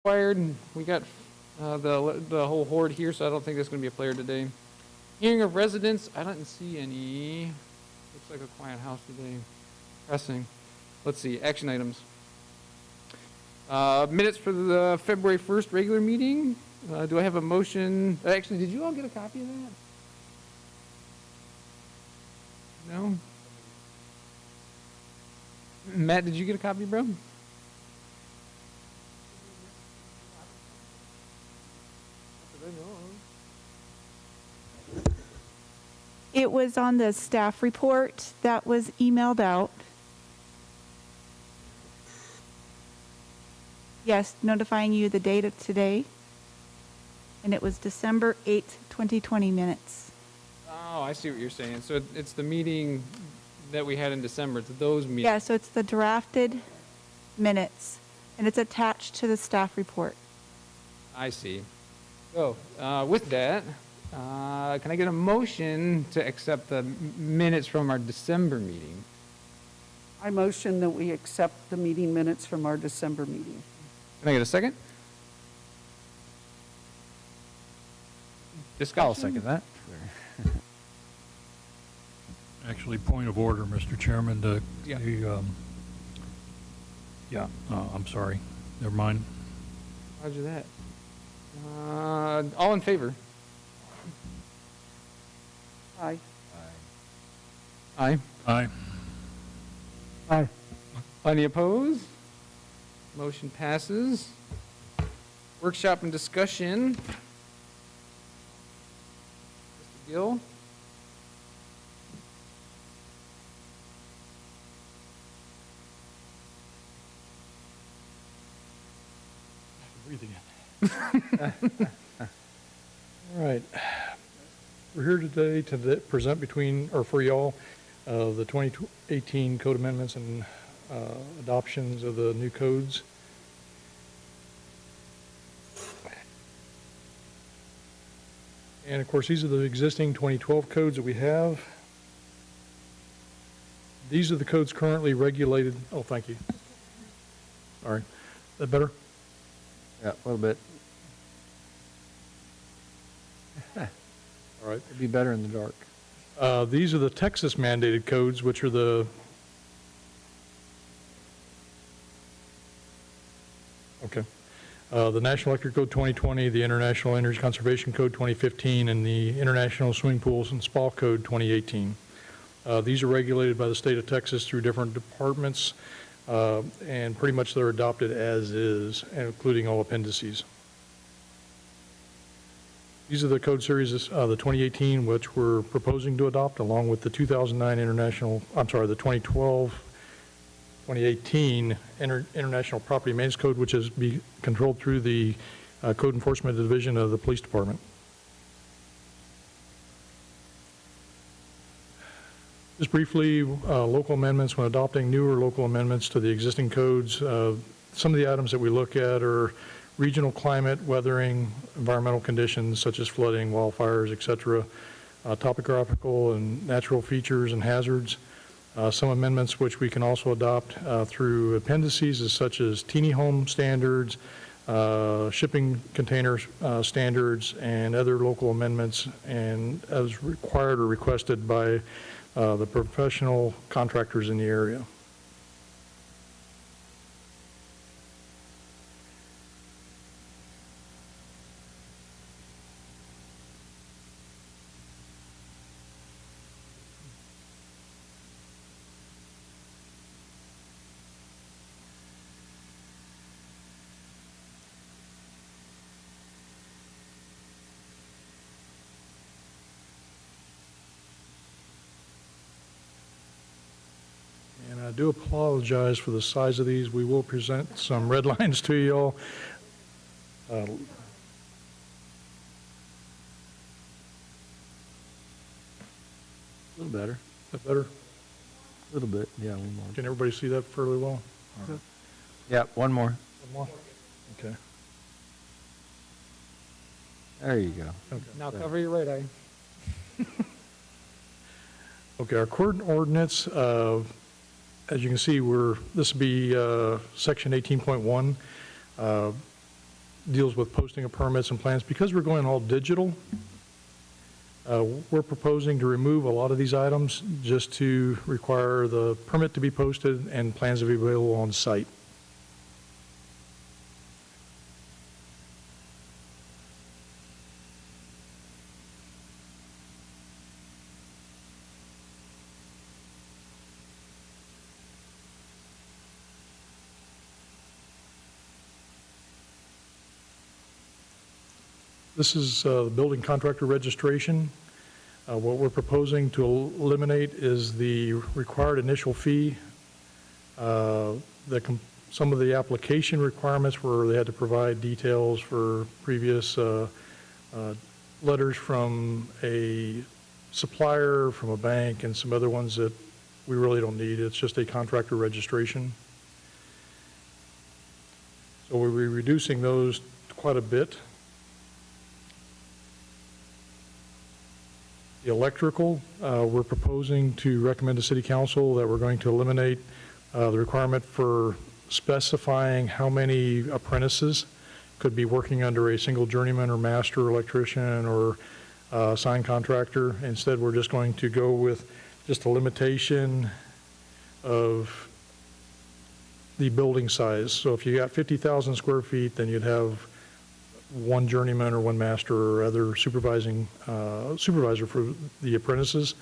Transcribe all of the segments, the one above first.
required. We got the whole horde here, so I don't think there's going to be a player today. Hearing of residents, I don't see any. Looks like a quiet house today. Pressing. Let's see, action items. Minutes for the February 1st regular meeting. Do I have a motion? Actually, did you all get a copy of that? No? Matt, did you get a copy, bro? It was on the staff report that was emailed out. Yes, notifying you the date of today. And it was December 8th, 2020 minutes. Oh, I see what you're saying. So it's the meeting that we had in December. It's those meetings. Yeah, so it's the drafted minutes, and it's attached to the staff report. I see. So with that, can I get a motion to accept the minutes from our December meeting? I motion that we accept the meeting minutes from our December meeting. Can I get a second? Discussion? I'll second that. Actually, point of order, Mr. Chairman. I'm sorry. Never mind. Roger that. All in favor? Aye. Aye. Aye. Aye. Any opposed? Motion passes. Workshop and discussion. Mr. Gill? Breathe again. All right. We're here today to present for y'all the 2018 code amendments and adoptions of the new codes. And of course, these are the existing 2012 codes that we have. These are the codes currently regulated. Oh, thank you. Sorry. Is that better? Yeah, a little bit. All right. It'd be better in the dark. These are the Texas mandated codes, which are the National Electric Code 2020, the International Energy Conservation Code 2015, and the International Swimming Pools and Spa Code 2018. These are regulated by the state of Texas through different departments, and pretty much they're adopted as is, including all appendices. These are the code series, the 2018, which we're proposing to adopt, along with the 2009 the 2018 International Property Maintenance Code, which is controlled through the Code Enforcement Division of the Police Department. Just briefly, local amendments. When adopting newer local amendments to the existing codes, some of the items that we look at are regional climate, weathering, environmental conditions such as flooding, wildfires, etc., topographical and natural features and hazards. Some amendments which we can also adopt through appendices such as teeny home standards, shipping container standards, and other local amendments, and as required or requested by the professional contractors in the area. And I do apologize for the size of these. We will present some red lines to you all. A little better. Is that better? A little bit, yeah, one more. Can everybody see that fairly well? Right. Yeah, one more. One more? Okay. There you go. Okay. Now cover your right eye. Okay, our court ordinance, as you can see, this will be section 18.1. deals with posting of permits and plans. Because we're going all digital, we're proposing to remove a lot of these items just to require the permit to be posted and plans to be available on site. This is the building contractor registration. What we're proposing to eliminate is the required initial fee. Some of the application requirements where they had to provide details for previous letters from a supplier, from a bank, and some other ones that we really don't need. It's just a contractor registration. So we'll be reducing those quite a bit. The electrical, we're proposing to recommend to City Council that we're going to eliminate the requirement for specifying how many apprentices could be working under a single journeyman or master electrician or sign contractor. Instead, we're just going to go with just a limitation of the building size. So if you got 50,000 square feet, then you'd have one journeyman or one master or other supervisor for the apprentices.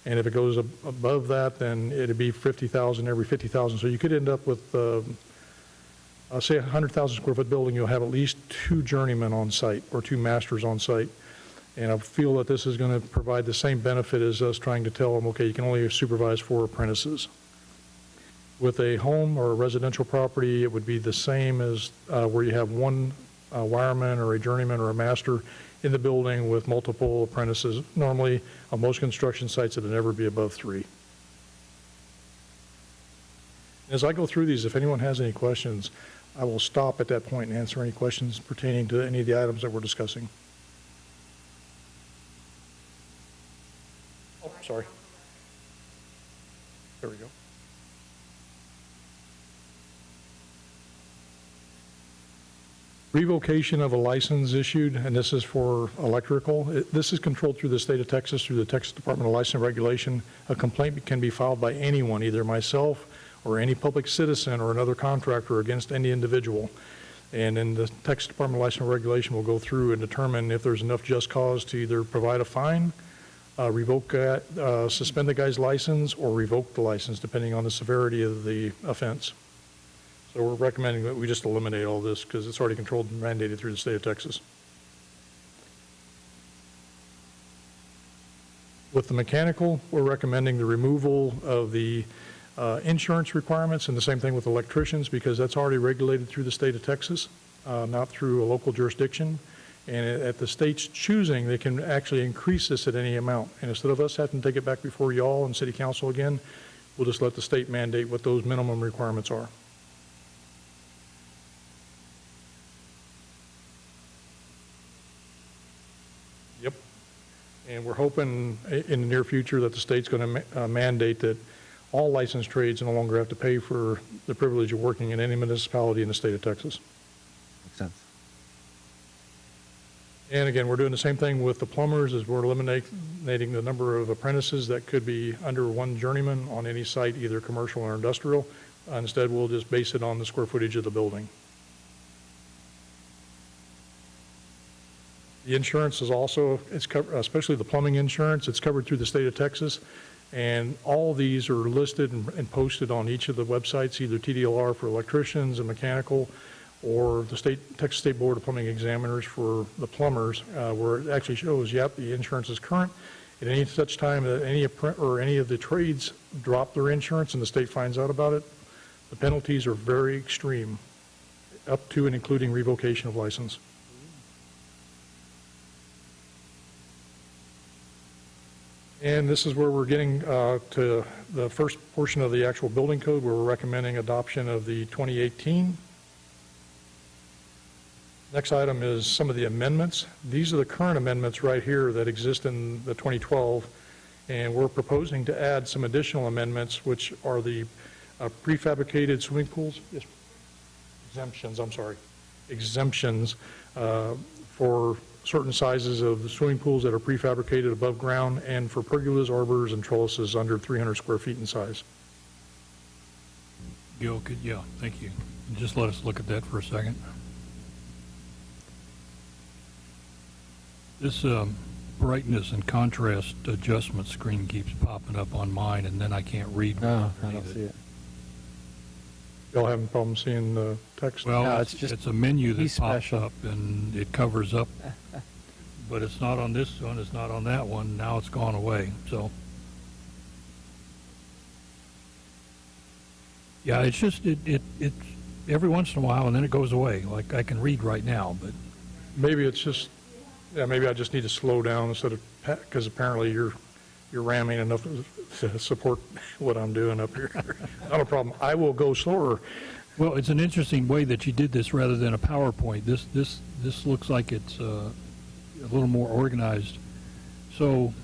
And if it goes above that, then it'd be 50,000 every 50,000. So you could end up with, say, a 100,000 square foot building, you'll have at least 2 journeymen on site or 2 masters on site. And I feel that this is going to provide the same benefit as us trying to tell them, okay, you can only supervise 4 apprentices. With a home or a residential property, it would be the same as where you have one wireman or a journeyman or a master in the building with multiple apprentices. Normally, on most construction sites, it'll never be above 3. As I go through these, if anyone has any questions, I will stop at that point and answer any questions pertaining to any of the items that we're discussing. Oh, sorry. There we go. Revocation of a license issued, and this is for electrical. This is controlled through the state of Texas, through the Texas Department of License and Regulation. A complaint can be filed by anyone, either myself or any public citizen or another contractor against any individual. And then the Texas Department of License and Regulation will go through and determine if there's enough just cause to either provide a fine, suspend the guy's license, or revoke the license, depending on the severity of the offense. So we're recommending that we just eliminate all this because it's already controlled and mandated through the state of Texas. With the mechanical, we're recommending the removal of the insurance requirements, and the same thing with electricians because that's already regulated through the state of Texas, not through a local jurisdiction. And at the state's choosing, they can actually increase this at any amount. And instead of us having to take it back before y'all and City Council again, we'll just let the state mandate what those minimum requirements are. Yep. And we're hoping in the near future that the state's going to mandate that all licensed trades no longer have to pay for the privilege of working in any municipality in the state of Texas. Makes sense. And again, we're doing the same thing with the plumbers as we're eliminating the number of apprentices that could be under one journeyman on any site, either commercial or industrial. Instead, we'll just base it on the square footage of the building. The insurance is also, it's covered, especially the plumbing insurance, it's covered through the state of Texas. And all these are listed and posted on each of the websites, either TDLR for electricians and mechanical, or the Texas State Board of Plumbing Examiners for the plumbers, where it actually shows, yep, the insurance is current. At any such time that any of the trades drop their insurance and the state finds out about it, the penalties are very extreme, up to and including revocation of license. And this is where we're getting to the first portion of the actual building code, where we're recommending adoption of the 2018. Next item is some of the amendments. These are the current amendments right here that exist in the 2012, and we're proposing to add some additional amendments, which are the prefabricated swimming pools, exemptions, I'm sorry. exemptions for certain sizes of swimming pools that are prefabricated above ground and for pergolas, arbors, and trellises under 300 square feet in size. Gil, yeah, thank you. Just let us look at that for a second. This brightness and contrast adjustment screen keeps popping up on mine, and then I can't read. No, what's I don't underneath see it. Y'all having problems seeing the text? Well, No, it's a menu that he's pops special. up, and it covers up, but it's not on this one, it's not on that one, now it's gone away, so. Yeah, it's just, it's every once in a while, and then it goes away, like I can read right now, but Maybe it's just, yeah, maybe I just need to slow down instead of, because apparently you're ramming enough to support what I'm doing up here. Not a problem. I will go slower. well, it's an interesting way that you did this rather than a PowerPoint. This looks like it's a little more organized. So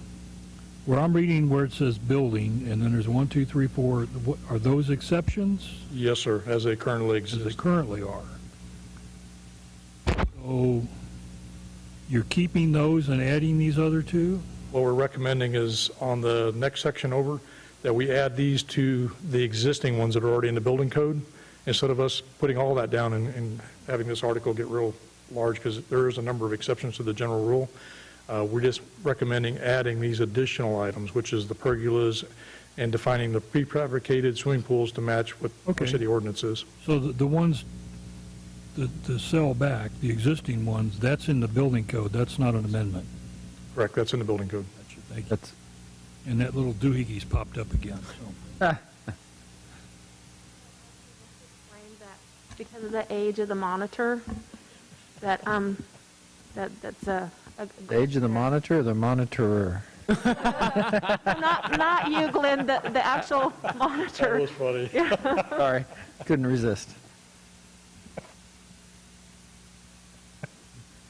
where I'm reading where it says building, and then there's 1, 2, 3, 4, are those exceptions? Yes, sir, as they currently As they exist. currently are. So you're keeping those and adding these other two? What we're recommending is on the next section over, that we add these to the existing ones that are already in the building code, instead of us putting all that down and having this article get real large, because there is a number of exceptions to the general rule. We're just recommending adding these additional items, which is the pergolas and defining the prefabricated swimming pools to match what our Okay. city ordinance is. So the ones, the cell back, the existing ones, that's in the building code, that's not an amendment. Correct, that's in the building code. Thank you. That's, And that little doohickeys popped up again, so. Explain that because of the age of the monitor, that's a the age of the monitor or the monitorer? not you, Glenn, the actual monitor. funny. Sorry, couldn't resist.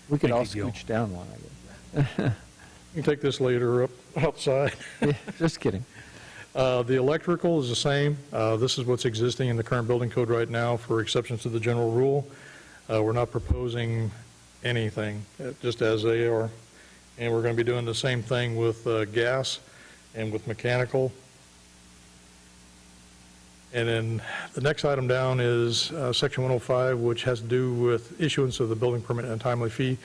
We could Thank all you, Gil. scooch down one, I guess. You can take this later up outside. Yeah, just kidding. The electrical is the same. This is what's existing in the current building code right now for exceptions to the general rule. We're not proposing anything, just as they are. And we're going to be doing the same thing with gas and with mechanical. And then the next item down is Section 105, which has to do with issuance of the building permit and timely fee.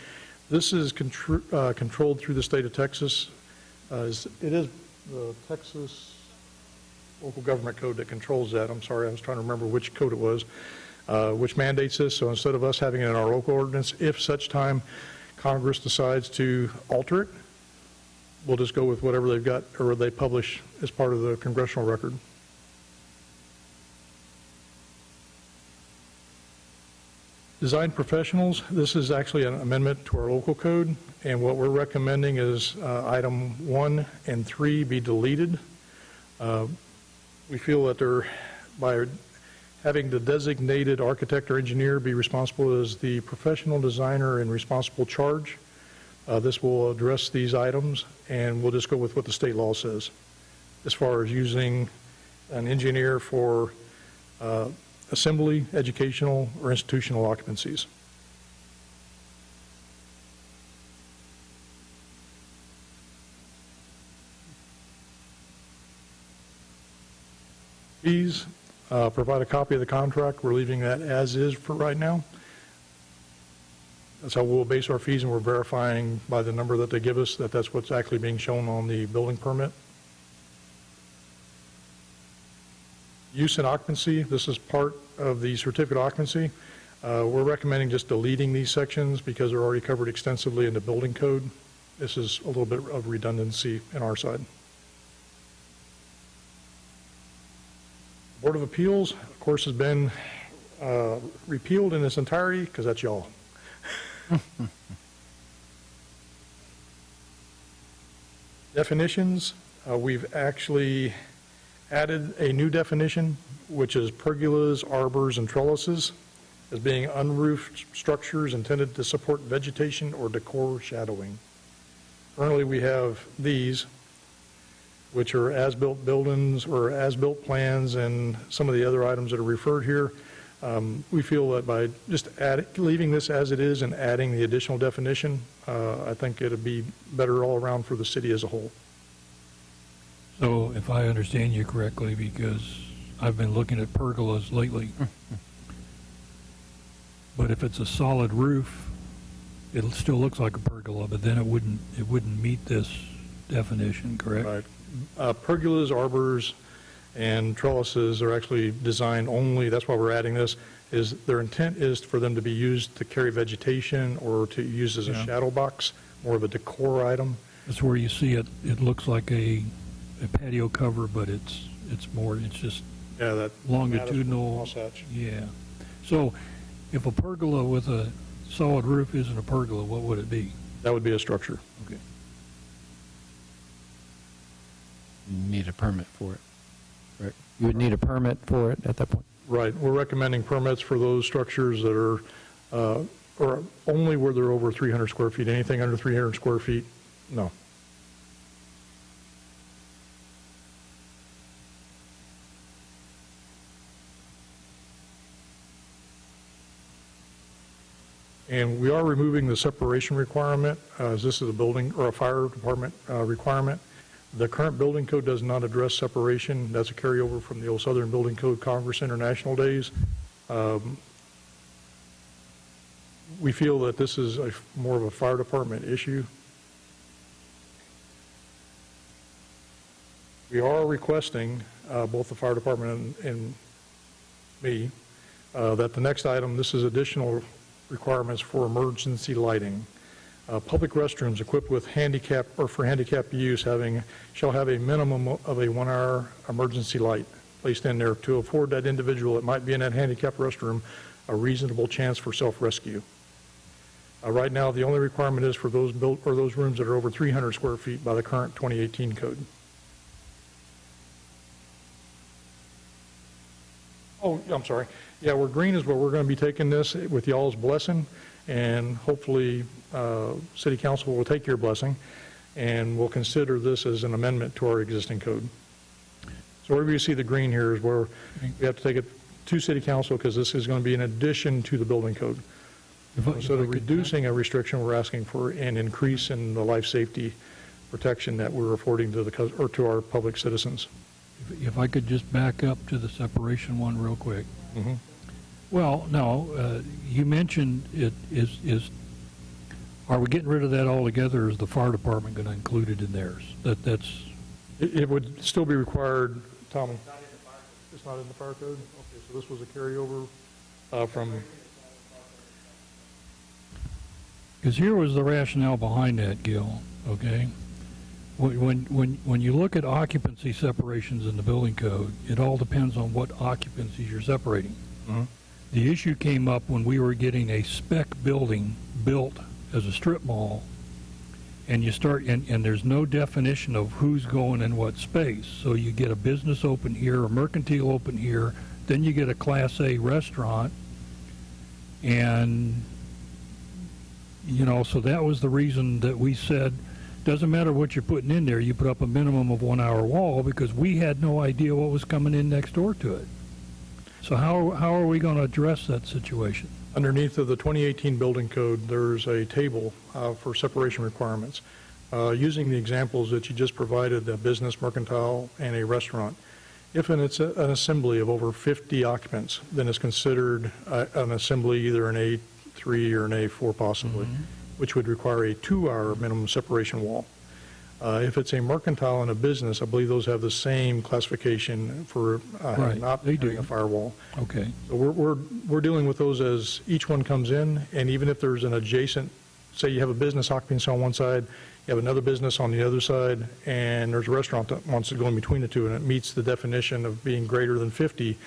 This is controlled through the state of Texas. It is the Texas local government code that controls that. I'm sorry, I was trying to remember which code it was, which mandates this. So instead of us having it in our local ordinance, if such time Congress decides to alter it, we'll just go with whatever they've got or they publish as part of the congressional record. Design professionals, this is actually an amendment to our local code, and what we're recommending is item 1 and 3 be deleted. We feel that they're, by having the designated architect or engineer be responsible as the professional designer and responsible charge, this will address these items, and we'll just go with what the state law says as far as using an engineer for assembly, educational, or institutional occupancies. Fees, provide a copy of the contract. We're leaving that as is for right now. That's how we'll base our fees, and we're verifying by the number that they give us that that's what's actually being shown on the building permit. Use and occupancy, this is part of the certificate of occupancy. We're recommending just deleting these sections because they're already covered extensively in the building code. This is a little bit of redundancy on our side. Board of Appeals, of course, has been repealed in its entirety because that's y'all. Definitions, we've actually added a new definition, which is pergolas, arbors, and trellises, as being unroofed structures intended to support vegetation or decor shadowing. Currently, we have these, which are as-built buildings or as-built plans, and some of the other items that are referred here. We feel that by just leaving this as it is and adding the additional definition, I think it'd be better all around for the city as a whole. So if I understand you correctly, because I've been looking at pergolas lately, but if it's a solid roof, it still looks like a pergola, but then it wouldn't meet this definition, correct? Right. Pergolas, arbors, and trellises are actually designed only, that's why we're adding this, is their intent is for them to be used to carry vegetation or to use as a shadow box, more of a decor item. That's where you see it, it looks like a patio cover, but it's just That longitudinal. Wasatch. Yeah. So if a pergola with a solid roof isn't a pergola, what would it be? That would be a structure. Okay. You need a permit for it. Right. You would need a permit for it at that point. Right. We're recommending permits for those structures that are, or only where they're over 300 square feet. Anything under 300 square feet, no. And we are removing the separation requirement, as this is a building or a fire department requirement. The current building code does not address separation. That's a carryover from the old Southern Building Code Congress International days. We feel that this is more of a fire department issue. We are requesting, both the fire department and me, that the next item, this is additional requirements for emergency lighting. Public restrooms equipped with handicap or for handicap use shall have a minimum of a 1-hour emergency light placed in there to afford that individual that might be in that handicapped restroom a reasonable chance for self-rescue. Right now, the only requirement is for those those rooms that are over 300 square feet by the current 2018 code. Oh, I'm sorry. Yeah, where green is where we're going to be taking this with y'all's blessing, and hopefully City Council will take your blessing, and we'll consider this as an amendment to our existing code. So wherever you see the green here is where we have to take it to City Council, because this is going to be in addition to the building code. Instead of reducing a restriction, we're asking for an increase in the life safety protection that we're affording to to our public citizens. If I could just back up to the separation one real quick. Mm-hmm. Well, no, you mentioned are we getting rid of that altogether, or is the fire department going to include it in theirs? It would still be required, Tom? It's not in the fire code? Okay, so this was a carryover from... Because here was the rationale behind that, Gil, okay? When you look at occupancy separations in the building code, it all depends on what occupancies you're separating. Mm-hmm. The issue came up when we were getting a spec building built as a strip mall, and you start, and there's no definition of who's going in what space. So you get a business open here, a mercantile open here, then you get a Class A restaurant, and, so that was the reason that we said, doesn't matter what you're putting in there, you put up a minimum of 1-hour wall, because we had no idea what was coming in next door to it. So how are we going to address that situation? Underneath of the 2018 building code, there's a table for separation requirements. Using the examples that you just provided, a business, mercantile, and a restaurant, if it's an assembly of over 50 occupants, then it's considered an assembly, either an A3 or an A4 possibly, which would require a 2-hour minimum separation wall. If it's a mercantile and a business, I believe those have the same classification for Right, not they having do. a firewall. Okay. So we're dealing with those as each one comes in, and even if there's an adjacent, say you have a business occupancy on one side, you have another business on the other side, and there's a restaurant that wants to go in between the two, and it meets the definition of being greater than 50,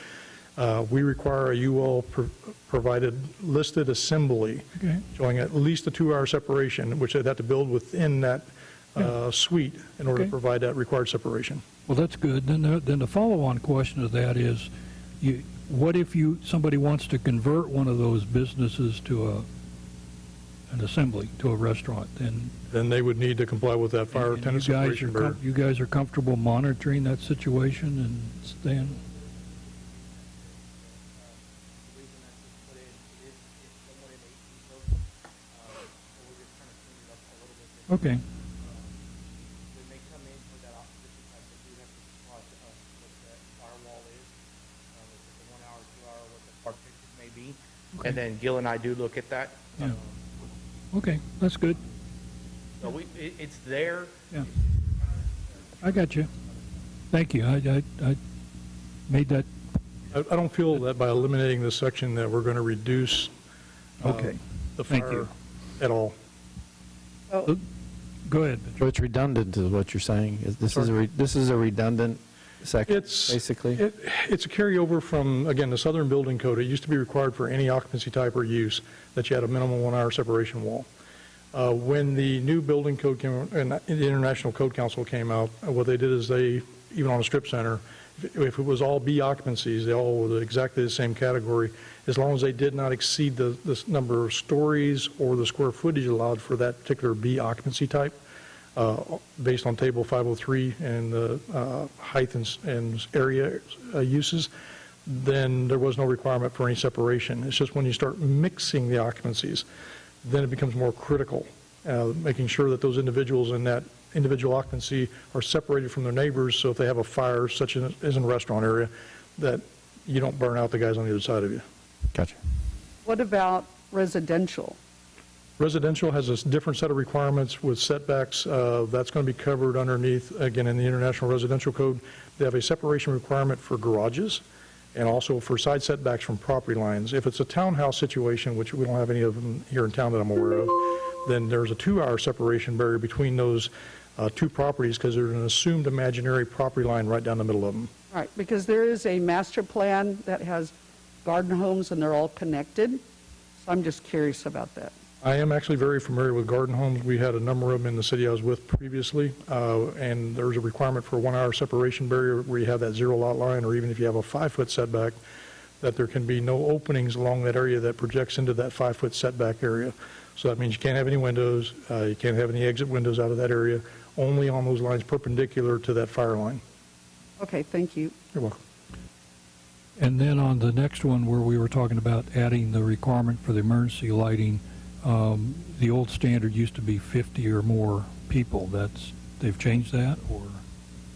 we require a UL provided listed assembly Okay. showing at least a 2-hour separation, which they'd have to build within that suite in order Okay. to provide that required separation. Well, that's good. Then the follow-on question to that is, what if somebody wants to convert one of those businesses to an assembly, to a restaurant? Then they would need to comply with that fire and tenant separation barrier. you guys are comfortable monitoring that situation and staying? Okay, When they come in for that occupancy type, they do have to respond to us what that firewall is. If it's a 1 hour, 2 hour, what the partitions may be. Okay. And then Gil and I do look at that. Yeah. Okay, that's good. So it's there. Yeah. I got you. Thank you. I made that, I don't feel that by eliminating this section that we're going to reduce okay. the Thank fire you. at all. Go ahead. So it's redundant is what you're saying? This is a redundant section, It's basically? It's a carryover from, again, the Southern Building Code. It used to be required for any occupancy type or use that you had a minimum 1 hour separation wall. When the new building code came, and the International Code Council came out, what they did is they, even on a strip center, if it was all B occupancies, they all were exactly the same category, as long as they did not exceed the number of stories or the square footage allowed for that particular B occupancy type, based on table 503 and the height and area uses, then there was no requirement for any separation. It's just when you start mixing the occupancies, then it becomes more critical, making sure that those individuals in that individual occupancy are separated from their neighbors, so if they have a fire, such as in a restaurant area, that you don't burn out the guys on the other side of you. Gotcha. What about residential? Residential has a different set of requirements with setbacks. That's going to be covered underneath, again, in the International Residential Code. They have a separation requirement for garages and also for side setbacks from property lines. If it's a townhouse situation, which we don't have any of them here in town that I'm aware of, then there's a 2 hour separation barrier between those two properties because there's an assumed imaginary property line right down the middle of them. Right, because there is a master plan that has garden homes and they're all connected. So I'm just curious about that. I am actually very familiar with garden homes. We had a number of them in the city I was with previously, and there's a requirement for a 1 hour separation barrier where you have that 0 lot line, or even if you have a 5 foot setback, that there can be no openings along that area that projects into that 5 foot setback area. So that means you can't have any windows, you can't have any exit windows out of that area, only on those lines perpendicular to that fire line. Okay, thank you. You're welcome. And then on the next one where we were talking about adding the requirement for the emergency lighting, the old standard used to be 50 or more people. They've changed that, or?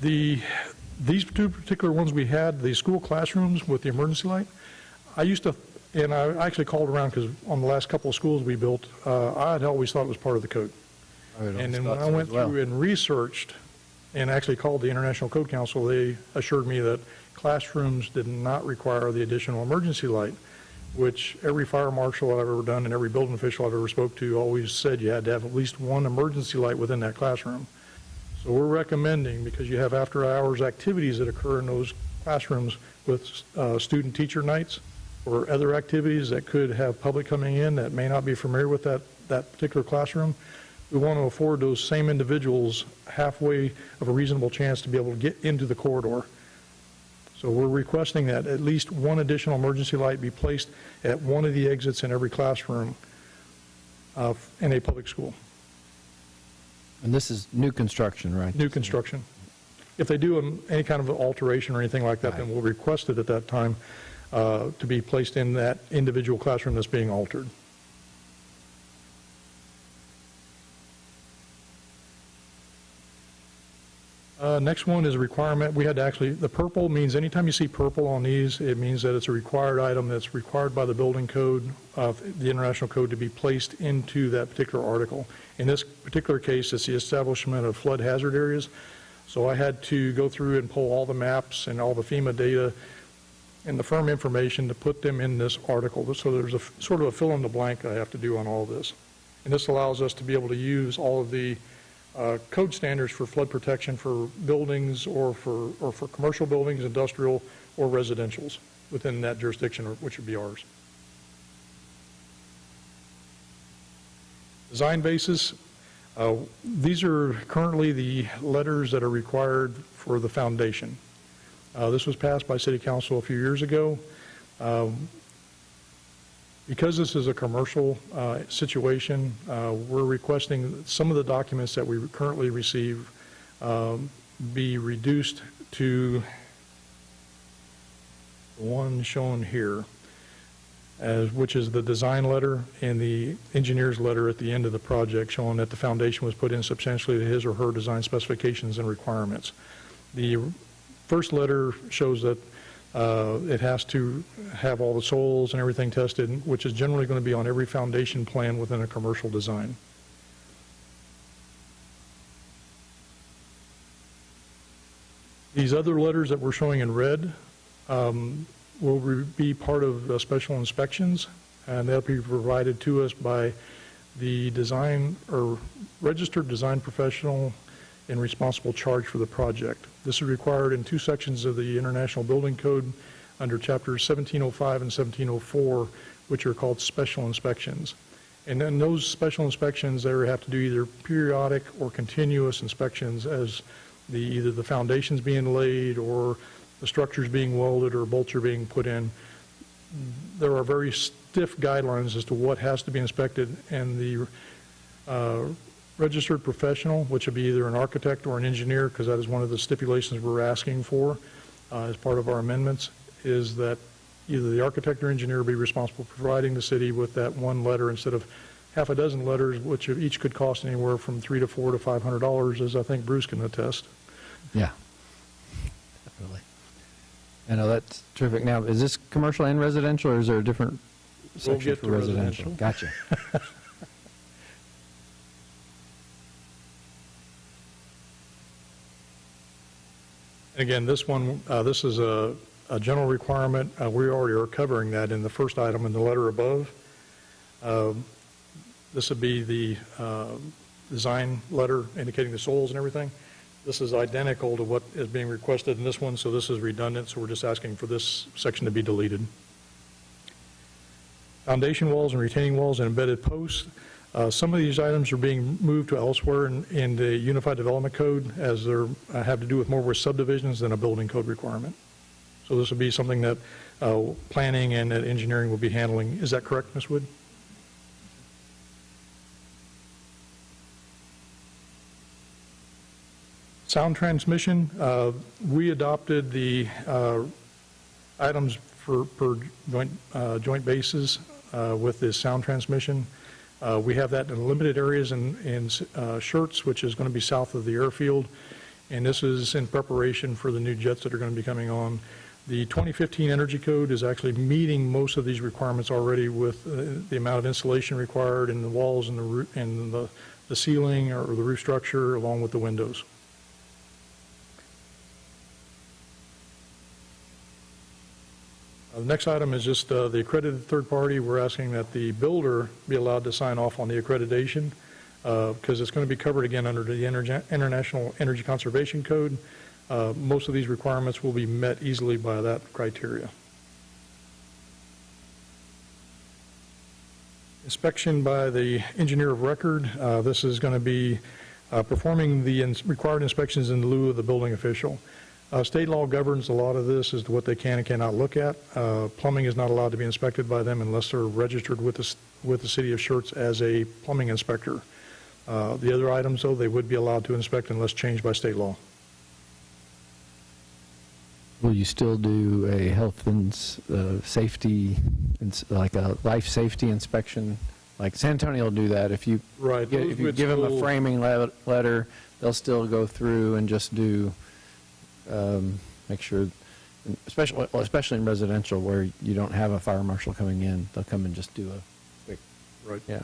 These two particular ones we had, the school classrooms with the emergency light, I used to, and I actually called around because on the last couple of schools we built, I had always thought it was part of the code. And then when I went through and researched and actually called the International Code Council, they assured me that classrooms did not require the additional emergency light, which every fire marshal I've ever done and every building official I've ever spoke to always said you had to have at least one emergency light within that classroom. So we're recommending, because you have after-hours activities that occur in those classrooms with student-teacher nights or other activities that could have public coming in that may not be familiar with that particular classroom, we want to afford those same individuals halfway of a reasonable chance to be able to get into the corridor. So we're requesting that at least one additional emergency light be placed at one of the exits in every classroom in a public school. And this is new construction, right? New construction. If they do any kind of alteration or anything like that, then we'll request it at that time to be placed in that individual classroom that's being altered. Next one is a requirement. We had to actually, the purple means anytime you see purple on these, it means that it's a required item that's required by the building code, the international code, to be placed into that particular article. In this particular case, it's the establishment of flood hazard areas. So I had to go through and pull all the maps and all the FEMA data and the firm information to put them in this article. So there's a sort of a fill in the blank I have to do on all this. And this allows us to be able to use all of the code standards for flood protection for buildings or for commercial buildings, industrial, or residentials within that jurisdiction, which would be ours. Design basis. These are currently the letters that are required for the foundation. This was passed by City Council a few years ago. Because this is a commercial situation, we're requesting some of the documents that we currently receive be reduced to the one shown here. which is the design letter and the engineer's letter at the end of the project showing that the foundation was put in substantially to his or her design specifications and requirements. The first letter shows that it has to have all the soils and everything tested, which is generally going to be on every foundation plan within a commercial design. These other letters that we're showing in red will be part of special inspections, and they'll be provided to us by the design or registered design professional in responsible charge for the project. This is required in two sections of the International Building Code under chapters 1705 and 1704, which are called special inspections. And then those special inspections, they have to do either periodic or continuous inspections as either the foundation's being laid or the structure's being welded or bolts are being put in. There are very stiff guidelines as to what has to be inspected, and the registered professional, which would be either an architect or an engineer, because that is one of the stipulations we're asking for as part of our amendments, is that either the architect or engineer be responsible for providing the city with that one letter instead of half a dozen letters, which each could cost anywhere from $300 to $400 to $500, as I think Bruce can attest. Yeah, definitely. I know that's terrific. Now, is this commercial and residential, or is there a different section get for to residential? residential. Gotcha. Again, this one, this is a general requirement. We already are covering that in the first item in the letter above. This would be the design letter indicating the soils and everything. This is identical to what is being requested in this one, so this is redundant, so we're just asking for this section to be deleted. Foundation walls and retaining walls and embedded posts. Some of these items are being moved to elsewhere in the Unified Development Code, as they have to do with more with subdivisions than a building code requirement. So this would be something that planning and that engineering will be handling. Is that correct, Ms. Wood? Sound transmission, we adopted the items per joint basis with this sound transmission. We have that in limited areas in Schertz, which is going to be south of the airfield, and this is in preparation for the new jets that are going to be coming on. The 2015 Energy Code is actually meeting most of these requirements already with the amount of insulation required in the walls and the ceiling or the roof structure, along with the windows. The next item is just the accredited third party. We're asking that the builder be allowed to sign off on the accreditation because it's going to be covered again under the International Energy Conservation Code. Most of these requirements will be met easily by that criteria. Inspection by the engineer of record. This is going to be performing the required inspections in lieu of the building official. State law governs a lot of this as to what they can and cannot look at. Plumbing is not allowed to be inspected by them unless they're registered with the city of Schertz as a plumbing inspector. The other items, though, they would be allowed to inspect unless changed by state law. Will you still do a health and safety, like a life safety inspection? Like San Antonio will do that. If you give them a framing letter, they'll still go through and just do, make sure, especially in residential where you don't have a fire marshal coming in, they'll come and just do a quick. Right. Yeah.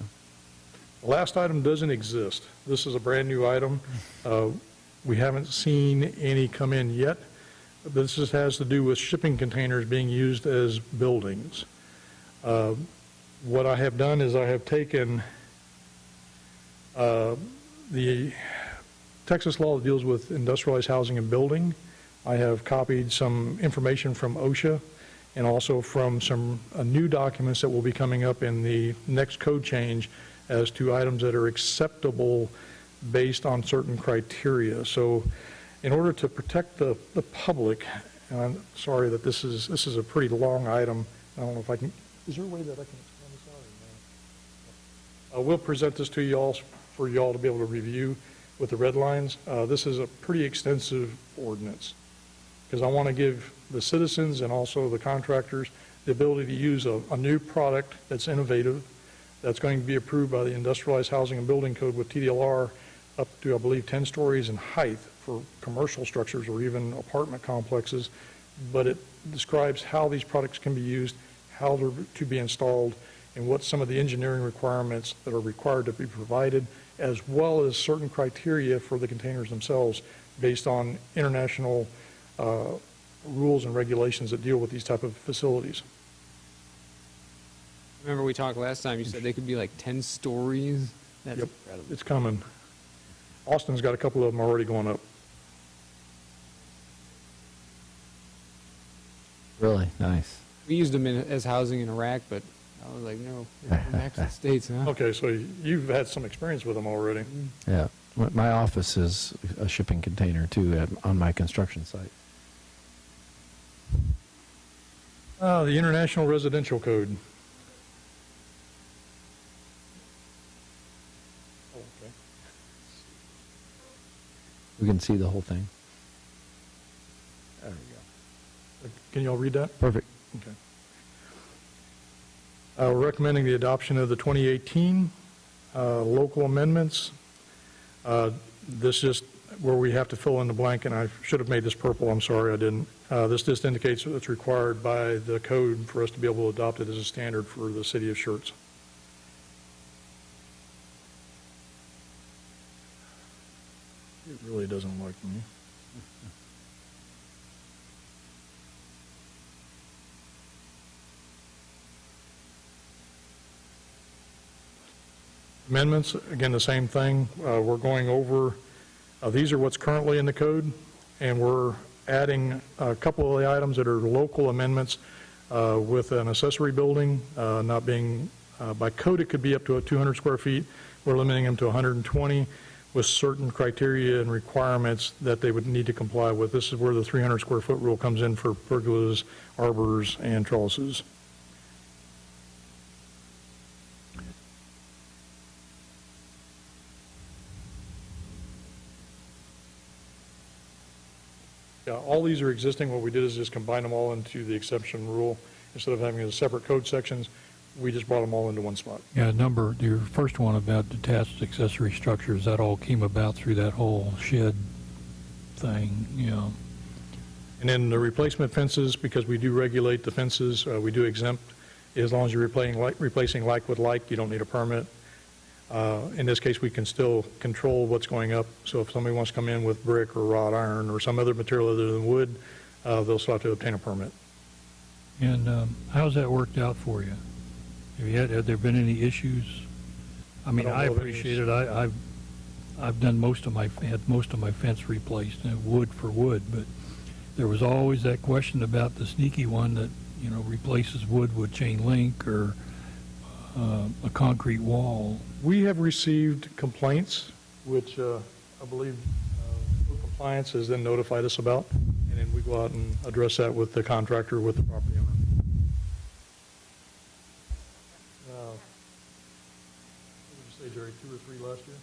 The last item doesn't exist. This is a brand new item. We haven't seen any come in yet. This just has to do with shipping containers being used as buildings. What I have done is I have taken the Texas law that deals with industrialized housing and building. I have copied some information from OSHA and also from some new documents that will be coming up in the next code change as to items that are acceptable based on certain criteria. So in order to protect the public, and I'm sorry that this is a pretty long item. I don't know if I can, is there a way that I can explain this out or no? We'll present this to you all for you all to be able to review with the red lines. This is a pretty extensive ordinance because I want to give the citizens and also the contractors the ability to use a new product that's innovative, that's going to be approved by the Industrialized Housing and Building Code with TDLR up to, I believe, 10 stories in height for commercial structures or even apartment complexes. But it describes how these products can be used, how they're to be installed, and what some of the engineering requirements that are required to be provided, as well as certain criteria for the containers themselves based on international rules and regulations that deal with these type of facilities. Remember we talked last time, you said they could be like 10 stories? That's Yep, incredible. it's coming. Austin's got a couple of them already going up. Really nice. We used them as housing in Iraq, but I was like, no, they're going back to the States, huh? Okay, so you've had some experience with them already. Yeah. My office is a shipping container too on my construction site. The International Residential Code. Oh, okay. We can see the whole thing. There we go. Can you all read that? Perfect. Okay. We're recommending the adoption of the 2018 local amendments. This just where we have to fill in the blank, and I should have made this purple. I'm sorry I didn't. This just indicates that it's required by the code for us to be able to adopt it as a standard for the city of Schertz. It really doesn't like me. Amendments, again, the same thing. We're going over, these are what's currently in the code, and we're adding a couple of the items that are local amendments with an accessory building not being, by code it could be up to 200 square feet. We're limiting them to 120 with certain criteria and requirements that they would need to comply with. This is where the 300 square foot rule comes in for pergolas, arbors, and trellises. Yeah, all these are existing. What we did is just combine them all into the exception rule. Instead of having the separate code sections, we just brought them all into one spot. Yeah, your first one about detached accessory structures, that all came about through that whole shed thing, you know. And then the replacement fences, because we do regulate the fences, we do exempt. As long as you're replacing like with like, you don't need a permit. In this case, we can still control what's going up. So if somebody wants to come in with brick or wrought iron or some other material other than wood, they'll still have to obtain a permit. And how's that worked out for you? Have there been any issues? I mean, I appreciate it. I've done had most of my fence replaced, wood for wood, but there was always that question about the sneaky one that, you know, replaces wood with chain link or a concrete wall. We have received complaints, which I believe compliance has then notified us about, and then we go out and address that with the contractor, with the property owner. What did you say, Jerry, 2 or 3 last year?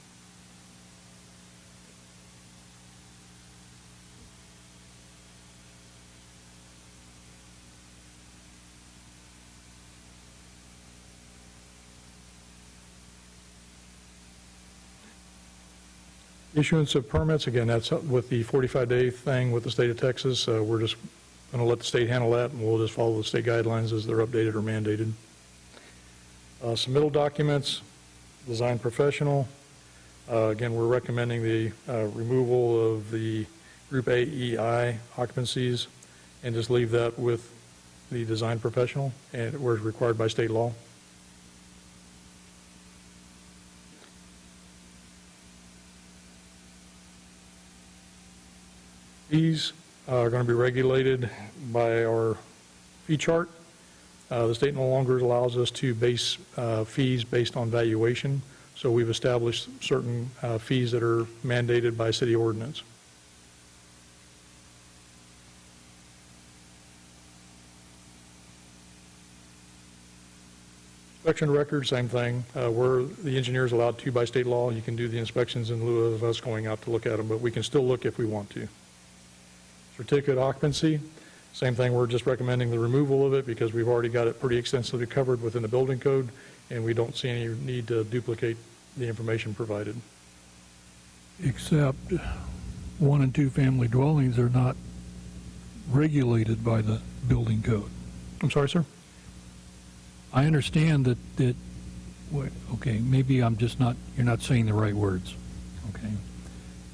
Issuance of permits, again, that's with the 45-day thing with the state of Texas. We're just going to let the state handle that, and we'll just follow the state guidelines as they're updated or mandated. Submittal documents, design professional. Again, we're recommending the removal of the Group AEI occupancies and just leave that with the design professional, and where it's required by state law. Fees are going to be regulated by our fee chart. The state no longer allows us to base fees based on valuation, so we've established certain fees that are mandated by city ordinance. Inspection record, same thing. We're the engineers allowed to by state law. You can do the inspections in lieu of us going out to look at them, but we can still look if we want to. Certificate of occupancy, Same thing, we're just recommending the removal of it because we've already got it pretty extensively covered within the building code, and we don't see any need to duplicate the information provided. Except 1 and 2 family dwellings are not regulated by the building code. I'm sorry, sir? I understand that, okay, maybe I'm just not, you're not saying the right words, okay?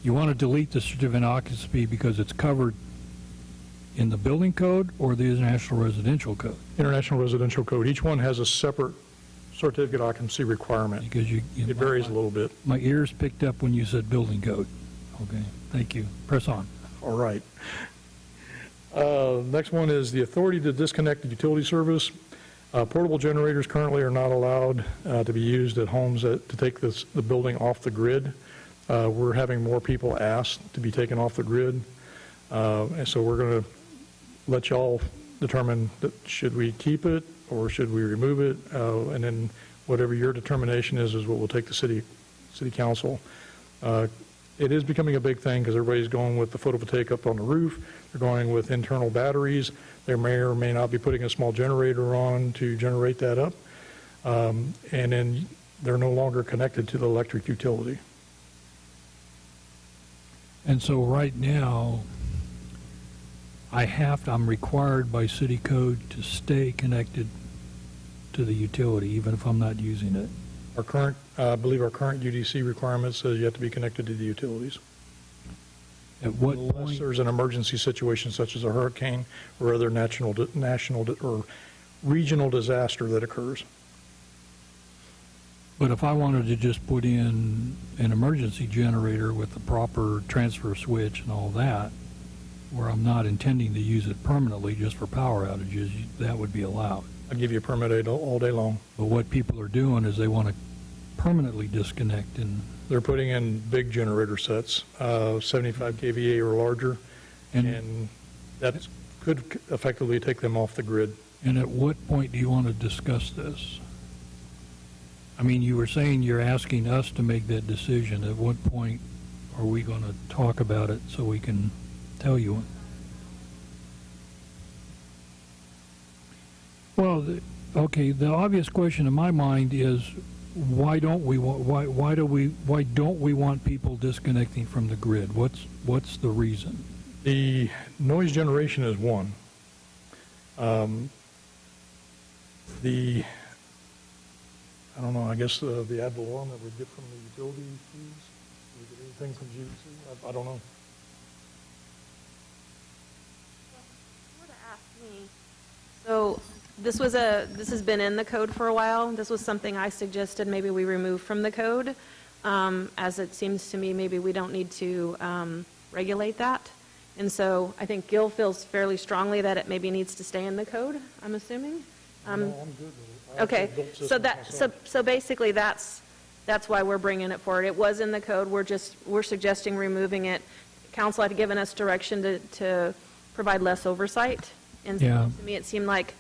You want to delete the certificate of occupancy because it's covered in the building code or the International Residential Code? International Residential Code, each one has a separate certificate occupancy requirement. Because It varies a little bit. My ears picked up when you said building code. Okay, thank you. Press on. All right. Next one is the authority to disconnect the utility service. Portable generators currently are not allowed to be used at homes to take the building off the grid. We're having more people ask to be taken off the grid. And so we're going to let y'all determine that should we keep it or should we remove it? And then whatever your determination is what we'll take to city council. It is becoming a big thing because everybody's going with the photovoltaic up on the roof. They're going with internal batteries. They may or may not be putting a small generator on to generate that up. And then they're no longer connected to the electric utility. And so right now, I'm required by city code to stay connected to the utility, even if I'm not using it. I believe our current UDC requirement says you have to be connected to the utilities. At what Unless point? there's an emergency situation such as a hurricane or other national or regional disaster that occurs. But if I wanted to just put in an emergency generator with the proper transfer switch and all that, where I'm not intending to use it permanently just for power outages, that would be allowed. I'd give you a permit all day long. But what people are doing is they want to permanently disconnect, and They're putting in big generator sets, 75 kVA or larger, and that could effectively take them off the grid. And at what point do you want to discuss this? I mean, you were saying you're asking us to make that decision. At what point are we going to talk about it so we can tell you? Well, okay, the obvious question in my mind is why don't we want people disconnecting from the grid? What's the reason? The noise generation is one. I don't know, I guess the ad valorem that we get from the utility fees, we get anything from GDC? I don't know. So this has been in the code for a while. This was something I suggested maybe we remove from the code, as it seems to me maybe we don't need to regulate that. And so I think Gil feels fairly strongly that it maybe needs to stay in the code, I'm assuming. No, I'm good with it. I Okay, actually built systems myself. so basically that's why we're bringing it forward. It was in the code, we're suggesting removing it. Council had given us direction to provide less oversight. And so Yeah. to me, it seemed like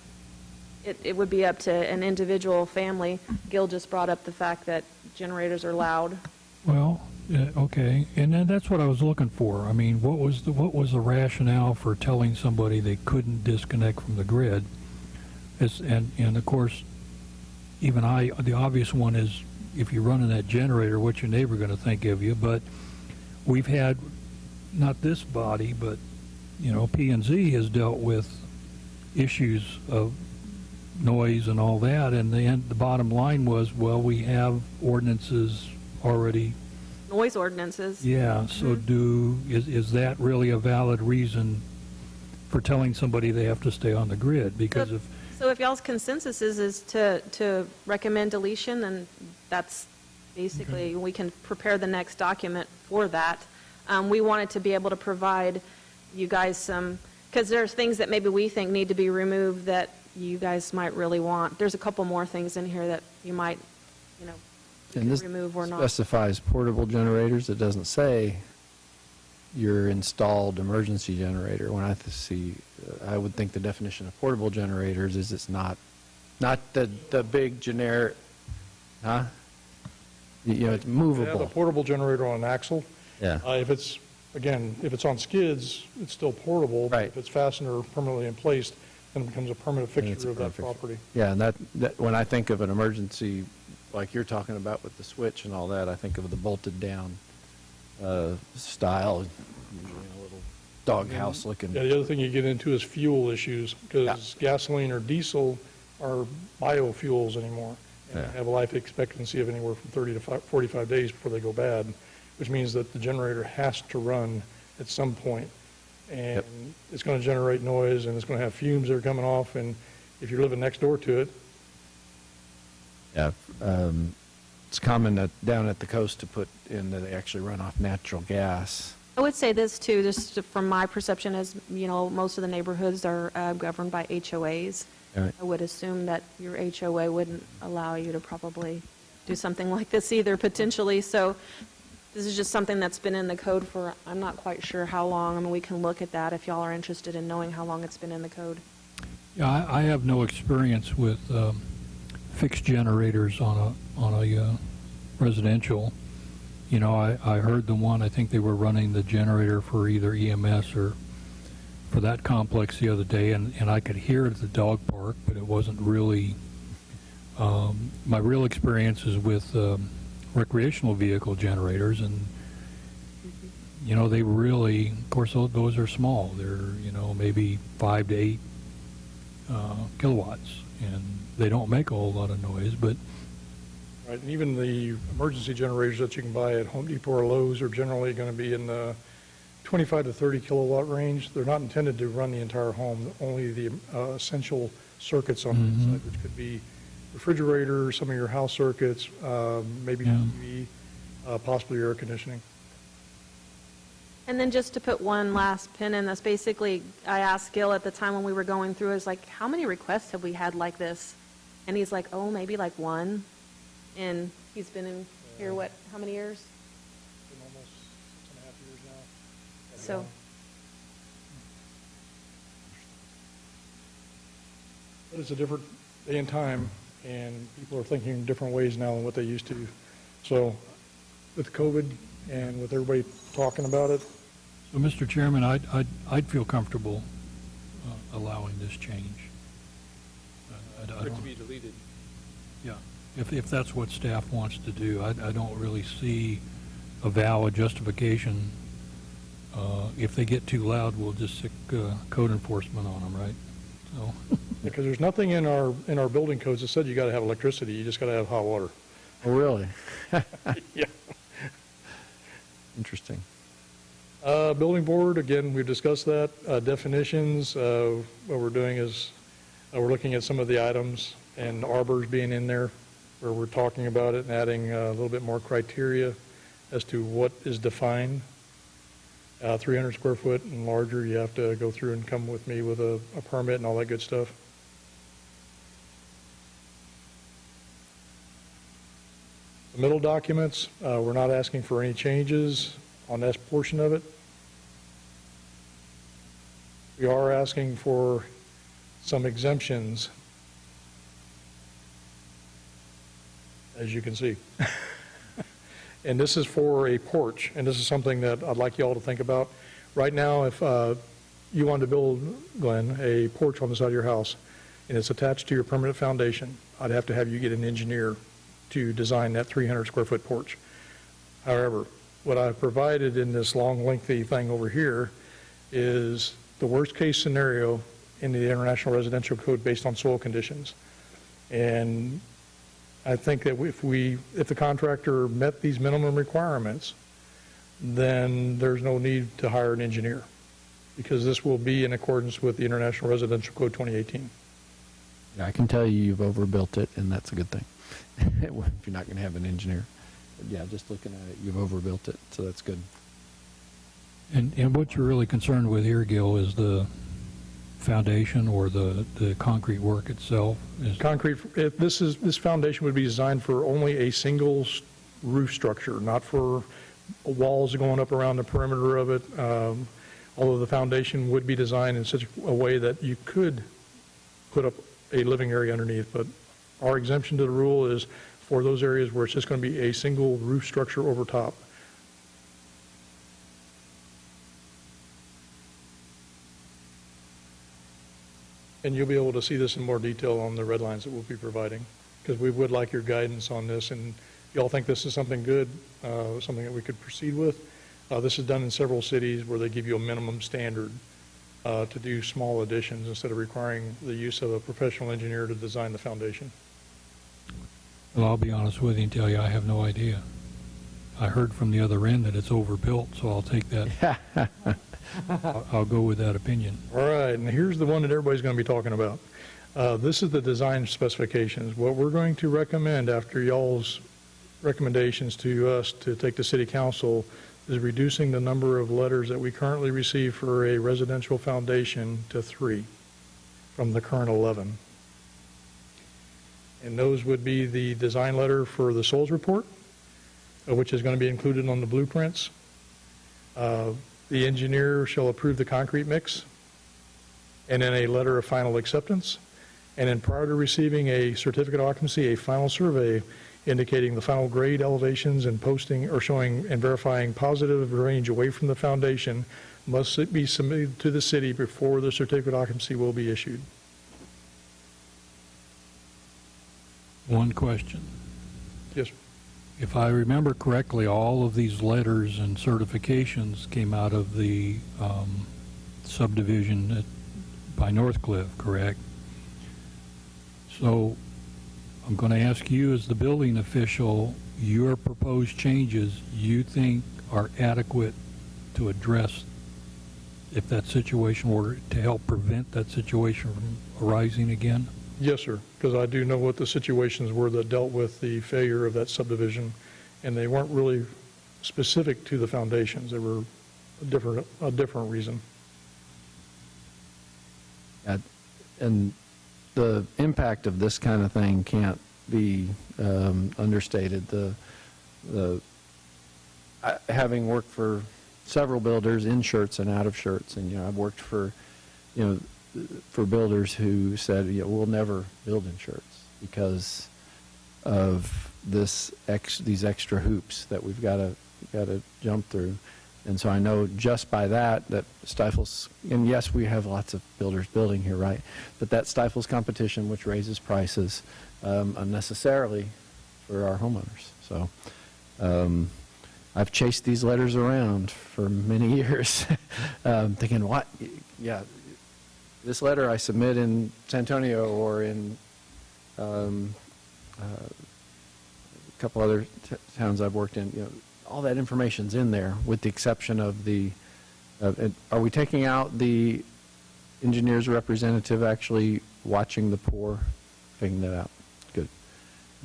it would be up to an individual family. Gil just brought up the fact that generators are loud. Well, okay, and then that's what I was looking for. I mean, what was the rationale for telling somebody they couldn't disconnect from the grid? And of course, even the obvious one is if you're running that generator, what's your neighbor going to think of you? But we've had, not this body, but P&Z has dealt with issues of noise and all that, and the bottom line was, well, we have ordinances already. Noise ordinances. Yeah, so is that really a valid reason for telling somebody they have to stay on the grid? Because So if y'all's consensus is to recommend deletion, then that's basically, we can prepare the next document for that. We wanted to be able to provide you guys some, because there's things that maybe we think need to be removed that you guys might really want. There's a couple more things in here that you might, you And this remove or not. specifies portable generators. It doesn't say your installed emergency generator. When I would think the definition of portable generators is it's not the big generic, huh? It's movable. They have a portable generator on an axle. Yeah. If it's again, if it's on skids, it's still portable. But Right. if it's fastened or permanently in place, then it becomes a permanent And it's fixture a of that permanent fixture. property. Yeah, and that, when I think of an emergency, like you're talking about with the switch and all that, I think of the bolted down style, usually a little doghouse looking. Yeah, the other thing you get into is fuel issues, because gasoline or diesel are biofuels anymore. And Yeah. have a life expectancy of anywhere from 30 to 45 days before they go bad, which means that the generator has to run at some point. And it's going to generate noise, and it's going to have fumes that are coming off, and if you're living next door to it, Yeah, it's common down at the coast to put in that they actually run off natural gas. I would say this too, just from my perception, as you know, most of the neighborhoods are governed by HOAs. Right. I would assume that your HOA wouldn't allow you to probably do something like this either, potentially. So this is just something that's been in the code for, I'm not quite sure how long. I mean, we can look at that if y'all are interested in knowing how long it's been in the code. Yeah, I have no experience with fixed generators on a residential. You know, I heard the one, I think they were running the generator for either EMS or for that complex the other day, and I could hear it at the dog park, but it wasn't really, my real experience is with recreational vehicle generators, and, you know, they really, of course, those are small. They're, you know, maybe 5 to 8 kilowatts, and they don't make a whole lot of noise, but right, and even the emergency generators that you can buy at Home Depot or Lowe's are generally going to be in the 25 to 30 kilowatt range. They're not intended to run the entire home, only the essential circuits on the inside, which could be refrigerator, some of your house circuits, maybe TV, possibly air conditioning. And then just to put one last pin in this, basically, I asked Gil at the time when we were going through, I was like, how many requests have we had like this? And he's like, oh, maybe like one. And he's been in here, what, how many years? Been almost 6.5 years now. So, But it's a different day and time, and people are thinking in different ways now than what they used to. So with COVID and with everybody talking about it, so, Mr. Chairman, I'd feel comfortable allowing this change. For it to be deleted. Yeah, if that's what staff wants to do, I don't really see a valid justification. If they get too loud, we'll just stick code enforcement on them, right? So, because there's nothing in our building codes that said you got to have electricity, you just got to have hot water. Oh, really? Yeah. Interesting. Building board, again, we've discussed that. Definitions, what we're doing is we're looking at some of the items and arbors being in there, where we're talking about it and adding a little bit more criteria as to what is defined. 300 square foot and larger, you have to go through and come with me with a permit and all that good stuff. The middle documents, we're not asking for any changes on this portion of it. We are asking for some exemptions, as you can see. And this is for a porch, and this is something that I'd like you all to think about. Right now, if you wanted to build, Glenn, a porch on the side of your house, and it's attached to your permanent foundation, I'd have to have you get an engineer to design that 300 square foot porch. However, what I've provided in this long, lengthy thing over here is the worst case scenario in the International Residential Code based on soil conditions. And I think that if the contractor met these minimum requirements, then there's no need to hire an engineer, because this will be in accordance with the International Residential Code 2018. Yeah, I can tell you've overbuilt it, and that's a good thing. If you're not going to have an engineer. But yeah, just looking at it, you've overbuilt it, so that's good. and what you're really concerned with here, Gil, is the foundation or the concrete work itself? Concrete, this foundation would be designed for only a single roof structure, not for walls going up around the perimeter of it. Although the foundation would be designed in such a way that you could put up a living area underneath, but our exemption to the rule is for those areas where it's just going to be a single roof structure over top. And you'll be able to see this in more detail on the red lines that we'll be providing, because we would like your guidance on this, and if y'all think this is something good, something that we could proceed with. This is done in several cities where they give you a minimum standard to do small additions instead of requiring the use of a professional engineer to design the foundation. Well, I'll be honest with you and tell you I have no idea. I heard from the other end that it's overbuilt, so I'll take that. I'll go with that opinion. All right, and here's the one that everybody's going to be talking about. This is the design specifications. What we're going to recommend after y'all's recommendations to us to take to City Council is reducing the number of letters that we currently receive for a residential foundation to 3 from the current 11. And those would be the design letter for the Soils Report, which is going to be included on the blueprints. The engineer shall approve the concrete mix, and then a letter of final acceptance. And then prior to receiving a certificate of occupancy, a final survey indicating the final grade elevations and posting or showing and verifying positive range away from the foundation must be submitted to the city before the certificate of occupancy will be issued. One question. Yes, sir. If I remember correctly, all of these letters and certifications came out of the subdivision by Northcliffe, correct? So I'm going to ask you as the building official, your proposed changes you think are adequate to address if that situation were to help prevent that situation from arising again? Yes, sir, because I do know what the situations were that dealt with the failure of that subdivision, and they weren't really specific to the foundations. They were a different reason. And the impact of this kind of thing can't be understated. Having worked for several builders in shirts and out of shirts, and I've worked for builders who said, we'll never build in shirts because of these extra hoops that we've got to jump through. And so I know just by that stifles, and yes, we have lots of builders building here, right? But that stifles competition, which raises prices unnecessarily for our homeowners. So I've chased these letters around for many years, thinking, what? Yeah, this letter I submit in San Antonio or in a couple other towns I've worked in, all that information's in there, with the exception of are we taking out the engineer's representative actually watching the pour, figuring that out? Good.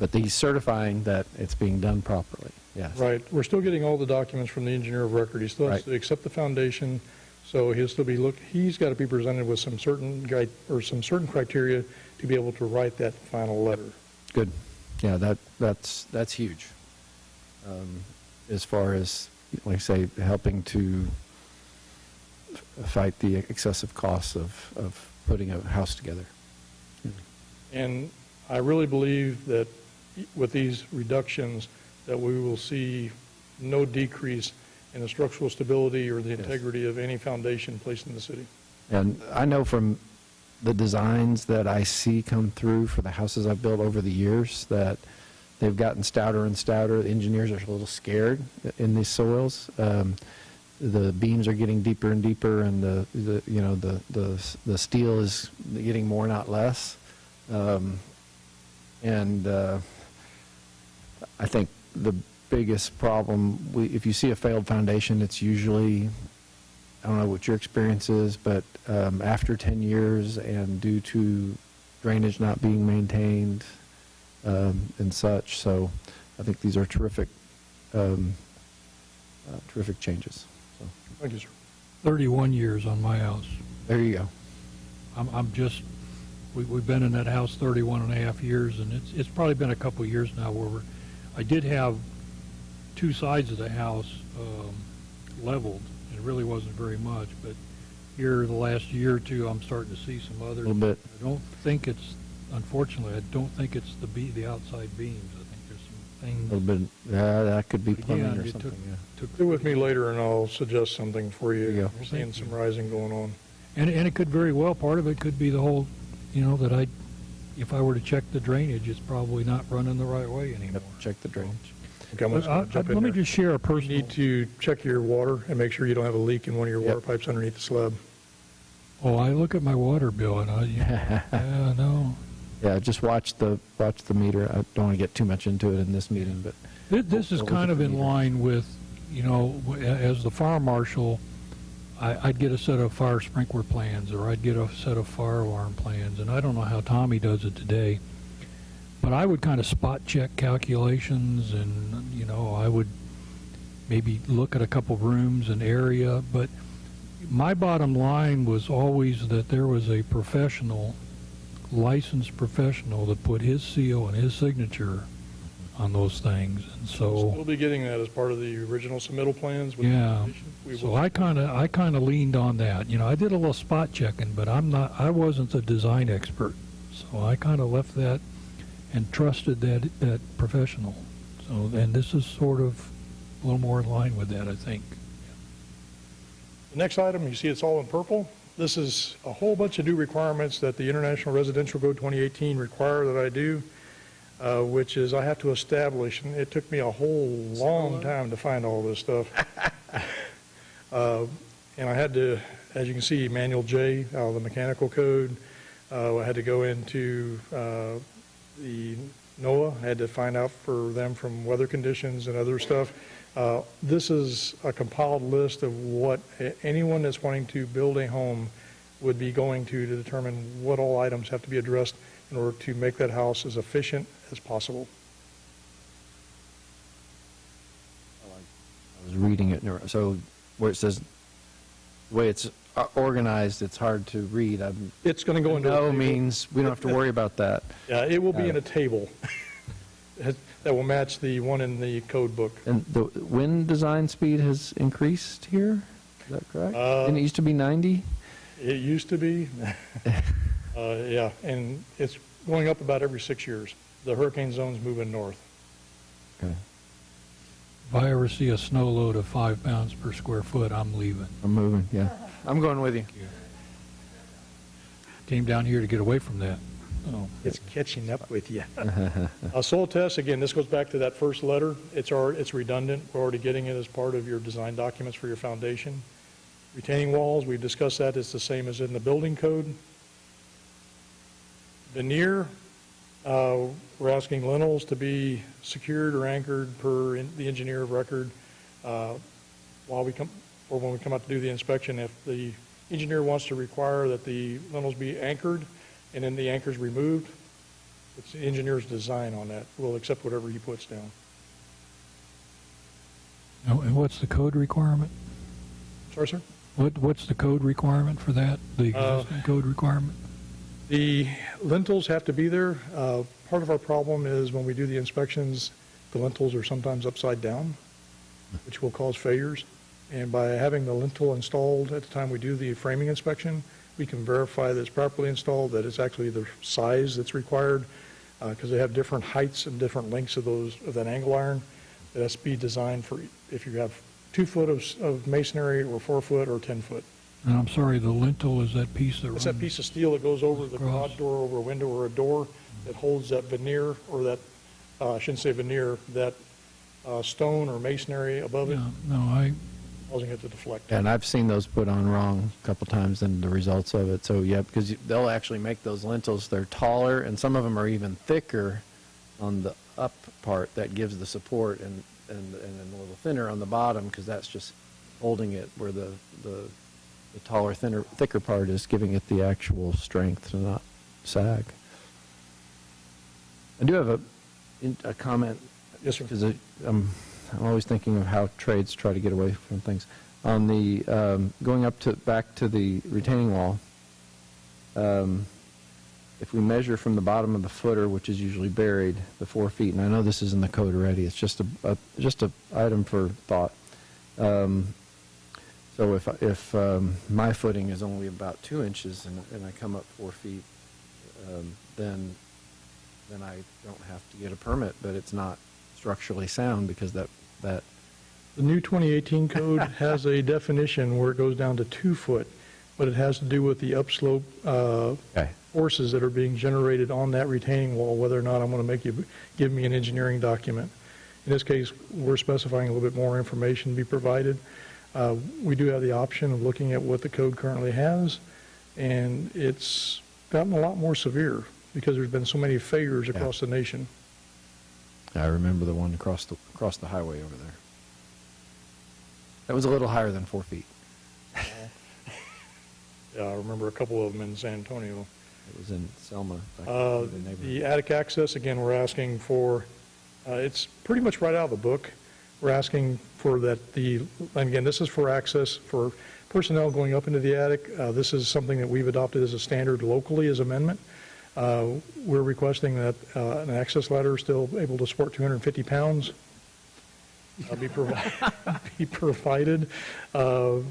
But he's certifying that it's being done properly, yes. Right. We're still getting all the documents from the engineer of record. He still has to accept the foundation, so he'll still be he's got to be presented with some certain guide or some certain criteria to be able to write that final letter. Good. Yeah, that's huge. As far as, like I say, helping to fight the excessive costs of putting a house together. And I really believe that with these reductions that we will see no decrease in the structural stability or the integrity of any foundation placed in the city. And I know from the designs that I see come through for the houses I've built over the years that they've gotten stouter and stouter. The engineers are a little scared in these soils. The beams are getting deeper and deeper, and the steel is getting more, not less. And I think the biggest problem, if you see a failed foundation, it's usually, I don't know what your experience is, but after 10 years and due to drainage not being maintained, and such. So I think these are terrific changes. So. Thank you, sir. 31 years on my house. There you go. We've been in that house 31 and a half years, and it's probably been a couple of years now where I did have two sides of the house leveled. It really wasn't very much, but here the last year or two, I'm starting to see some others. A little bit. I don't think it's, unfortunately, I don't think it's the outside beams. I think there's some things. A little bit. That could be plumbing Again, or something. Get with me later, and I'll suggest something for you. There you go. We're seeing some rising going on. And it could very well, part of it could be the whole that if I were to check the drainage, it's probably not running the right way anymore. Check the drainage. Okay, I'm just gonna jump in Let me there. just share a You personal. need to check your water and make sure you don't have a leak in one of your water Yep. pipes underneath the slab. Oh, I look at my water bill and yeah, no. Yeah, just watch the meter. I don't want to get too much into it in this meeting, but This is We'll kind look of at the in meter. line with, as the fire marshal, I'd get a set of fire sprinkler plans, or I'd get a set of fire alarm plans, and I don't know how Tommy does it today, but I would kind of spot check calculations, and, I would maybe look at a couple rooms and area, but my bottom line was always that there was a professional, licensed professional that put his seal and his signature on those things, and so. We'll be getting that as part of the original submittal plans. with the Yeah, application. We so will- I kind of leaned on that. I did a little spot checking, but I wasn't a design expert. So I kind of left that and trusted that professional. So, and this is sort of a little more in line with that, I think. The next item, you see it's all in purple. This is a whole bunch of new requirements that the International Residential Code 2018 require that I do, which is I have to establish, and it took me a whole long time to find all this stuff. And I had to, as you can see, Manual J out of the mechanical code. I had to go into the NOAA. I had to find out for them from weather conditions and other stuff. This is a compiled list of what anyone that's wanting to build a home would be going to determine what all items have to be addressed in order to make that house as efficient as possible. I was reading it. So where it says, the way it's organized, it's hard to read. It's going to go into a No table. means we don't have to worry about that. Yeah, it will be in a table that will match the one in the code book. And the wind design speed has increased here? Is that correct? Didn't it used to be 90? It used to be, yeah, and it's going up about every 6 years. The hurricane zone's moving north. Okay. If I ever see a snow load of 5 pounds per square foot, I'm leaving. I'm moving, yeah. I'm going with you. Came down here to get away from that. Oh. It's catching up with you. Soil test, again, this goes back to that first letter. It's redundant. We're already getting it as part of your design documents for your foundation. Retaining walls, we've discussed that. It's the same as in the building code. Veneer, we're asking lintels to be secured or anchored per the engineer of record when we come out to do the inspection. If the engineer wants to require that the lintels be anchored and then the anchors removed, it's the engineer's design on that. We'll accept whatever he puts down. Oh, and what's the code requirement? Sorry, sir? What's the code requirement for that? The existing code requirement? The lintels have to be there. Part of our problem is when we do the inspections, the lintels are sometimes upside down, which will cause failures. And by having the lintel installed at the time we do the framing inspection, we can verify that it's properly installed, that it's actually the size that's required, because they have different heights and different lengths of that angle iron. That has to be designed for if you have 2 foot of masonry or 4 foot or 10 foot. And I'm sorry, the lintel is that piece that It's runs? that piece of steel that goes over the across. garage door, over a window or a door that holds that veneer, or that, I shouldn't say veneer, that stone or masonry above it, Yeah, no, causing it to deflect. And I've seen those put on wrong a couple times and the results of it. So, yeah, because they'll actually make those lintels, they're taller, and some of them are even thicker on the up part that gives the support, and then a little thinner on the bottom, because that's just holding it, where the taller, thicker part is giving it the actual strength to not sag. I do have a comment. Yes, sir. Because I'm always thinking of how trades try to get away from things. On the going back to the retaining wall, if we measure from the bottom of the footer, which is usually buried, the 4 feet, and I know this is in the code already, it's just a item for thought. So if my footing is only about 2 inches and I come up 4 feet, then I don't have to get a permit, but it's not structurally sound because that The new 2018 code has a definition where it goes down to 2 foot, but it has to do with the upslope okay. forces that are being generated on that retaining wall, whether or not I'm going to make you give me an engineering document. In this case, we're specifying a little bit more information to be provided. We do have the option of looking at what the code currently has, and it's gotten a lot more severe because there's been so many failures across the nation. I remember the one across the highway over there. That was a little higher than 4 feet. Yeah, I remember a couple of them in San Antonio. It was in Selma. The attic access, again, we're asking for, it's pretty much right out of the book. We're asking for that and again, this is for access for personnel going up into the attic. This is something that we've adopted as a standard locally as amendment. We're requesting that an access ladder still able to support 250 pounds be provided, and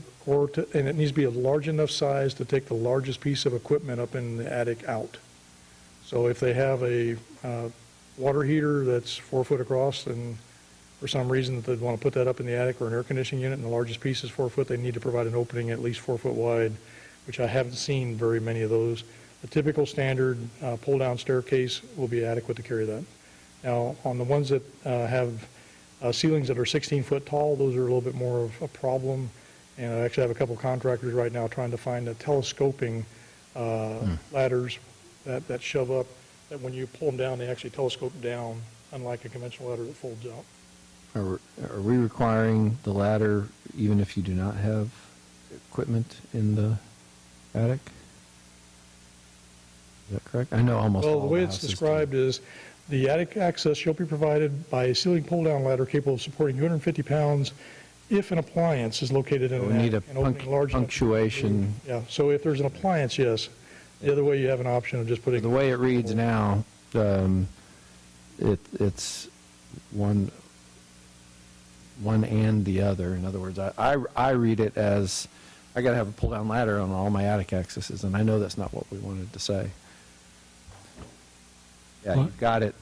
it needs to be a large enough size to take the largest piece of equipment up in the attic out. So if they have a water heater that's 4 foot across, and for some reason that they want to put that up in the attic, or an air conditioning unit, and the largest piece is 4 foot, they need to provide an opening at least 4 foot wide, which I haven't seen very many of those. The typical standard pull-down staircase will be adequate to carry that. Now, on the ones that have ceilings that are 16 foot tall, those are a little bit more of a problem. And I actually have a couple contractors right now trying to find telescoping ladders that shove up, that when you pull them down, they actually telescope down, unlike a conventional ladder that folds out. Are we requiring the ladder even if you do not have equipment in the attic? Is that correct? I know almost all Well, the way it's houses described is the attic access shall be provided by a ceiling pull-down ladder capable of supporting 250 pounds if an appliance is located in We an need a attic. and opening large enough to punctuation. Yeah, so if there's an appliance, yes. The other way, you have an option of just putting... The way it reads now, it's one and the other. In other words, I read it as I got to have a pull-down ladder on all my attic accesses, and I know that's not what we wanted to say. Yeah, you've got it.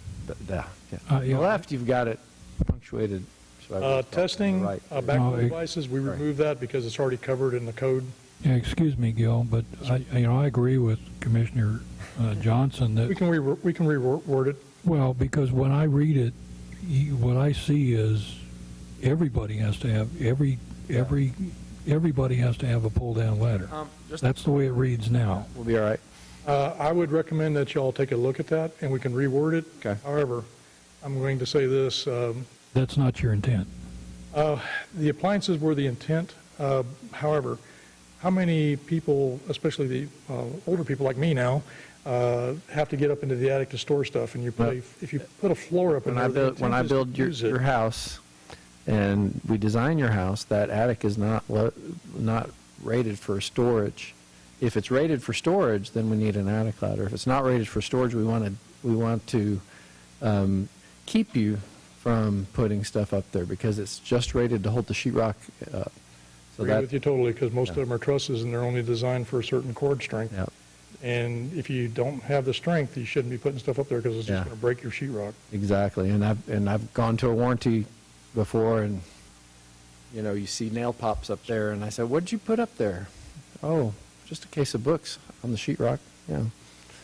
On the left, you've got it punctuated. So testing, right. backflow devices, we remove that because it's already covered in the code. Yeah, excuse me, Gil, but I agree with Commissioner Johnson that We can reword it. well, because when I read it, what I see is everybody has to have everybody has to have a pull-down ladder. That's the way it reads now. We'll be all right. I would recommend that y'all take a look at that, and we can reword it. Okay. However, I'm going to say this. That's not your intent. The appliances were the intent. However, how many people, especially the older people like me now, have to get up into the attic to store stuff? And if you put a floor up in there, When I build your house and we design your house, that attic is not rated for storage. If it's rated for storage, then we need an attic ladder. If it's not rated for storage, we want to keep you from putting stuff up there because it's just rated to hold the sheetrock up. I agree with you totally, because most of them are trusses and they're only designed for a certain cord strength. Yep. And if you don't have the strength, you shouldn't be putting stuff up there because it's just Yeah. going to break your sheetrock. Exactly, and I've gone to a warranty before, and you see nail pops up there, and I said, "What did you put up there?" "Oh, just a case of books on the sheetrock." Yeah.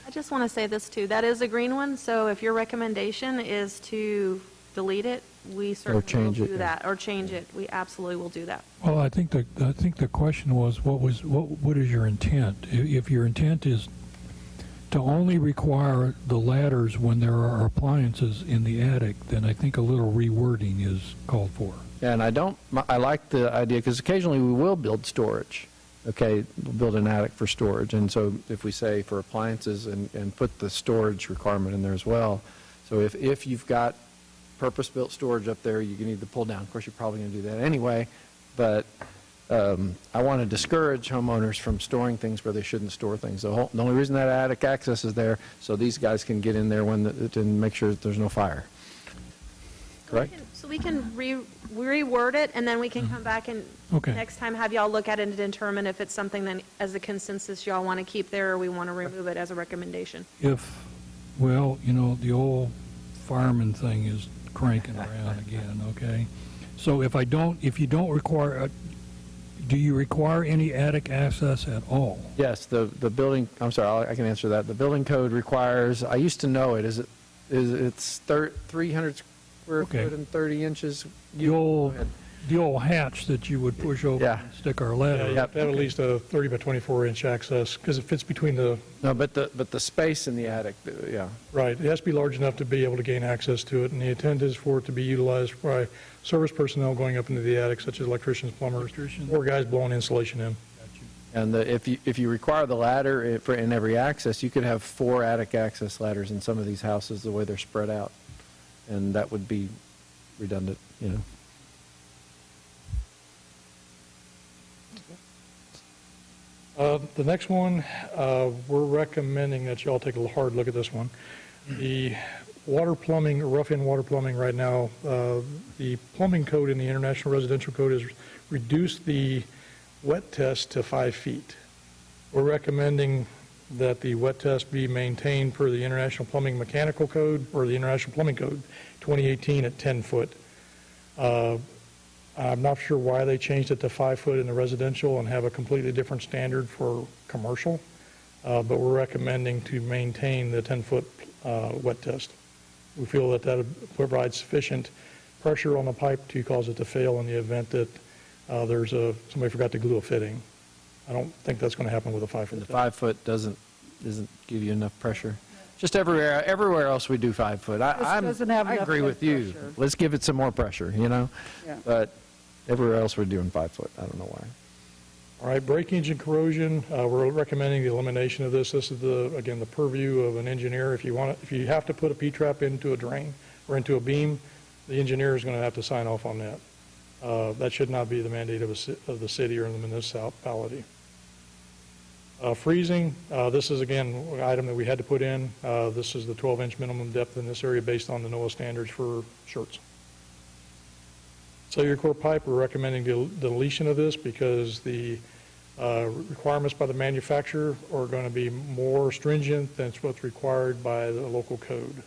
I just want to say this too, that is a green one, so if your recommendation is to delete it, we certainly will change it, do yeah. that, or change it. We absolutely will do that. Well, I think the question was what is your intent? If your intent is to only require the ladders when there are appliances in the attic, then I think a little rewording is called for. Yeah, and I like the idea because occasionally we will build storage. Okay, we'll build an attic for storage, and so if we say for appliances and put the storage requirement in there as well. So if you've got purpose-built storage up there, you need to pull down. Of course, you're probably going to do that anyway, but I want to discourage homeowners from storing things where they shouldn't store things. The only reason that attic access is there so these guys can get in there and make sure that there's no fire. Correct? So we can reword it, and then we can come back and Okay. next time have y'all look at it and determine if it's something that, as a consensus, y'all want to keep there, or we want to remove it as a recommendation. The old fireman thing is cranking around again, okay? So if you don't require, Do you require any attic access at all? Yes, the building, I'm sorry, I can answer that. The building code requires, I used to know it, it's 300 square Okay. foot and 30 inches? The old hatch that you would push over Yeah. and stick our Yeah, ladder you up. have to have at least a 30 by 24 inch access, because it fits between the, No, but the space in the attic, yeah. right, it has to be large enough to be able to gain access to it, and the intent is for it to be utilized by service personnel going up into the attic, such as electricians, plumbers, Electricians. or guys blowing insulation in. And if you require the ladder in every access, you could have 4 attic access ladders in some of these houses, the way they're spread out. And that would be redundant, you know. The next one, we're recommending that you all take a hard look at this one. The water plumbing, rough-in water plumbing right now, the plumbing code in the International Residential Code has reduced the wet test to 5 feet. We're recommending that the wet test be maintained per the International Plumbing Mechanical Code, or the International Plumbing Code 2018 at 10 foot. I'm not sure why they changed it to 5 foot in the residential and have a completely different standard for commercial, but we're recommending to maintain the 10-foot wet test. We feel that that provides sufficient pressure on the pipe to cause it to fail in the event that somebody forgot to glue a fitting. I don't think that's going to happen with a 5-foot. The 5 foot doesn't give you enough pressure. Just everywhere else we do 5 foot. doesn't have I enough agree head with you. pressure. Let's give it some more pressure, you know? Yeah. But everywhere else we're doing 5 foot. I don't know why. All right, breakage and corrosion, we're recommending the elimination of this. This is again, the purview of an engineer. If you have to put a P-trap into a drain or into a beam, the engineer is going to have to sign off on that. That should not be the mandate of the city or the municipality. Freezing, this is again an item that we had to put in. This is the 12-inch minimum depth in this area based on the NOAA standards for shirts. Cellular core pipe, we're recommending deletion of this because the requirements by the manufacturer are going to be more stringent than what's required by the local code.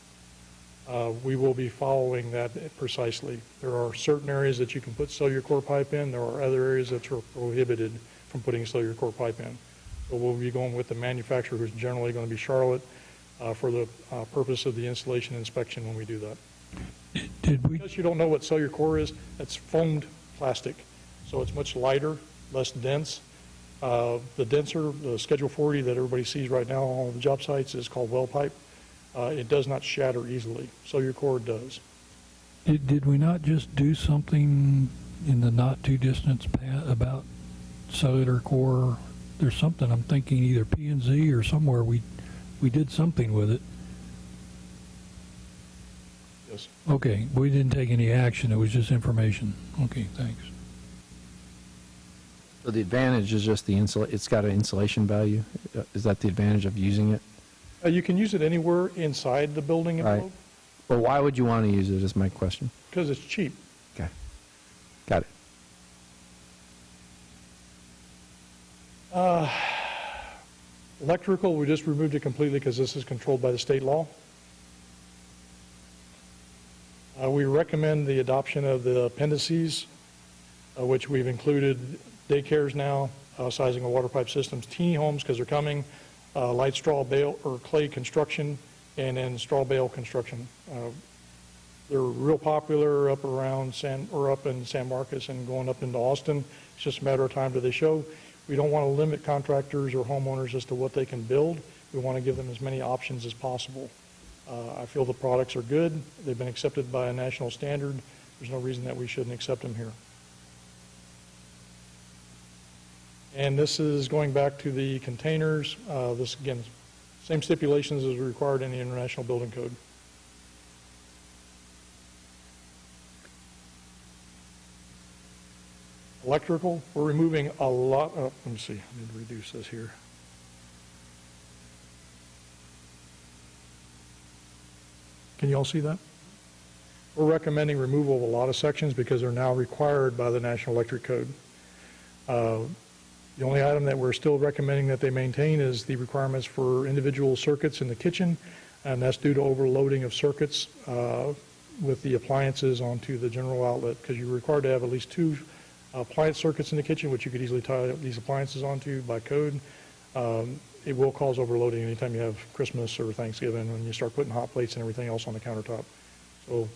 We will be following that precisely. There are certain areas that you can put cellular core pipe in. There are other areas that are prohibited from putting cellular core pipe in. So we'll be going with the manufacturer, who's generally going to be Charlotte, for the purpose of the installation inspection when we do that. Because you don't know what cellular core is, it's foamed plastic. So it's much lighter, less dense. The denser, the Schedule 40 that everybody sees right now on all the job sites is called well pipe. It does not shatter easily. Cellular core does. Did we not just do something in the not too distant past about cellular core? There's something, I'm thinking either P&Z or somewhere we did something with it. Yes. Okay, we didn't take any action, it was just information. Okay, thanks. So the advantage is just it's got an insulation value. Is that the advantage of using it? You can use it anywhere inside the building envelope. Right. Well, why would you want to use it is my question. Because it's cheap. Okay. Got it. Electrical, we just removed it completely because this is controlled by the state law. We recommend the adoption of the appendices, which we've included daycares now, sizing of water pipe systems, teeny homes because they're coming, light straw bale or clay construction, and then straw bale construction. They're real popular up in San Marcos and going up into Austin. It's just a matter of time till they show. We don't want to limit contractors or homeowners as to what they can build. We want to give them as many options as possible. I feel the products are good. They've been accepted by a national standard. There's no reason that we shouldn't accept them here. And this is going back to the containers. This, again, same stipulations as required in the International Building Code. Electrical, we're removing a lot. Let me see. I need to reduce this here. Can you all see that? We're recommending removal of a lot of sections because they're now required by the National Electric Code. The only item that we're still recommending that they maintain is the requirements for individual circuits in the kitchen, and that's due to overloading of circuits with the appliances onto the general outlet, because you're required to have at least 2 appliance circuits in the kitchen, which you could easily tie these appliances onto by code. It will cause overloading anytime you have Christmas or Thanksgiving when you start putting hot plates and everything else on the countertop. So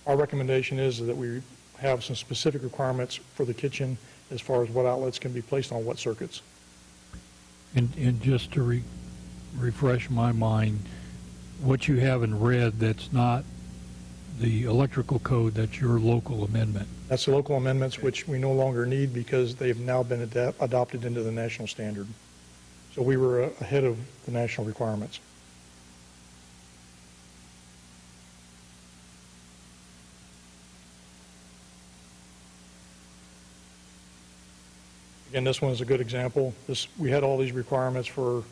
our recommendation is that we have some specific requirements for the kitchen as far as what outlets can be placed on what circuits. And just to refresh my mind, what you have in red, that's not the electrical code, that's your local amendment. That's the local amendments, which we no longer need because they've now been adopted into the national standard. So we were ahead of the national requirements. Again, this one is a good example. We had all these requirements for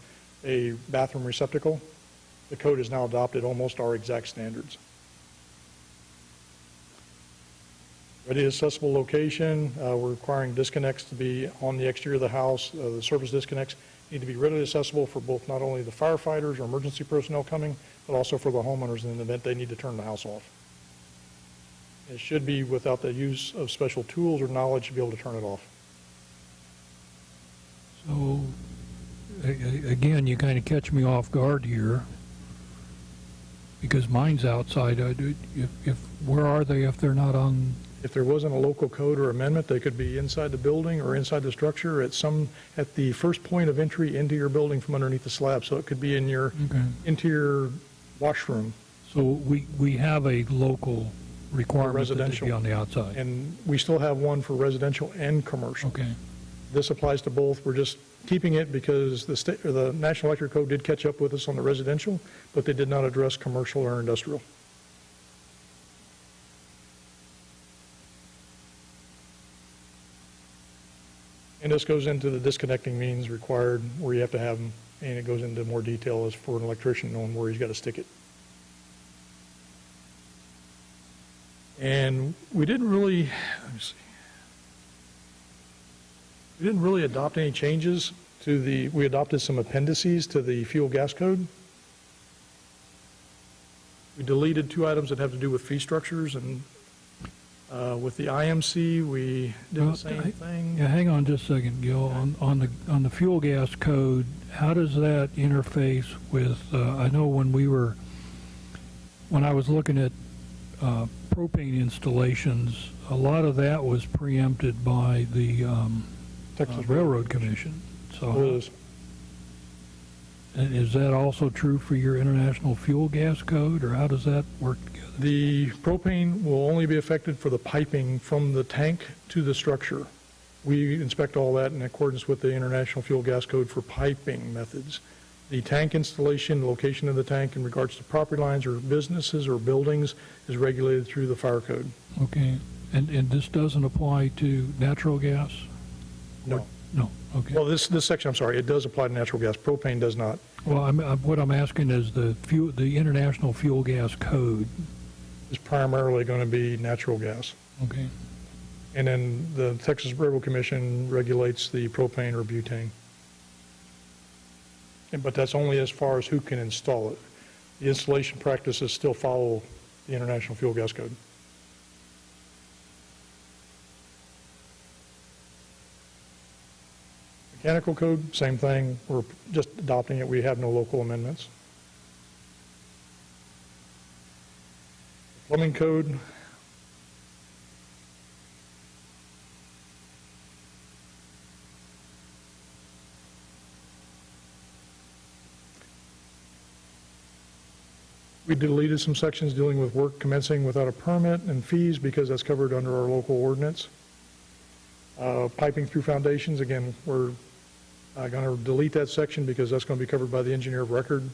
a bathroom receptacle. The code has now adopted almost our exact standards. Ready accessible location, we're requiring disconnects to be on the exterior of the house. The service disconnects need to be readily accessible for both not only the firefighters or emergency personnel coming, but also for the homeowners in the event they need to turn the house off. It should be without the use of special tools or knowledge to be able to turn it off. So, again, you kind of catch me off guard here, because mine's outside. Where are they if they're not on? If there wasn't a local code or amendment, they could be inside the building or inside the structure at the first point of entry into your building from underneath the slab. So it could be in your interior washroom. So we have a local requirement that they be on the outside. And we still have one for residential and commercial. Okay. This applies to both. We're just keeping it because the National Electric Code did catch up with us on the residential, but they did not address commercial or industrial. And this goes into the disconnecting means required where you have to have them, and it goes into more detail as for an electrician knowing where he's got to stick it. And we didn't really, let me see. We didn't really adopt any changes to we adopted some appendices to the fuel gas code. We deleted 2 items that have to do with fee structures, and with the IMC, we did the same thing. Yeah, hang on just a second, Gil. On the fuel gas code, how does that interface with, I know when I was looking at propane installations, a lot of that was preempted by the Texas Railroad Commission. So It is. and is that also true for your international fuel gas code, or how does that work together? The propane will only be affected for the piping from the tank to the structure. We inspect all that in accordance with the International Fuel Gas Code for piping methods. The tank installation, location of the tank in regards to property lines or businesses or buildings is regulated through the fire code. Okay. And this doesn't apply to natural gas? No. No, okay. Well, this section, I'm sorry, it does apply to natural gas. Propane does not. Well, what I'm asking is the International Fuel Gas Code. Is primarily going to be natural gas. Okay. And then the Texas Railroad Commission regulates the propane or butane. But that's only as far as who can install it. The installation practices still follow the International Fuel Gas Code. Mechanical code, same thing. We're just adopting it. We have no local amendments. Plumbing code. We deleted some sections dealing with work commencing without a permit and fees because that's covered under our local ordinance. Piping through foundations, again, we're going to delete that section because that's going to be covered by the engineer of record.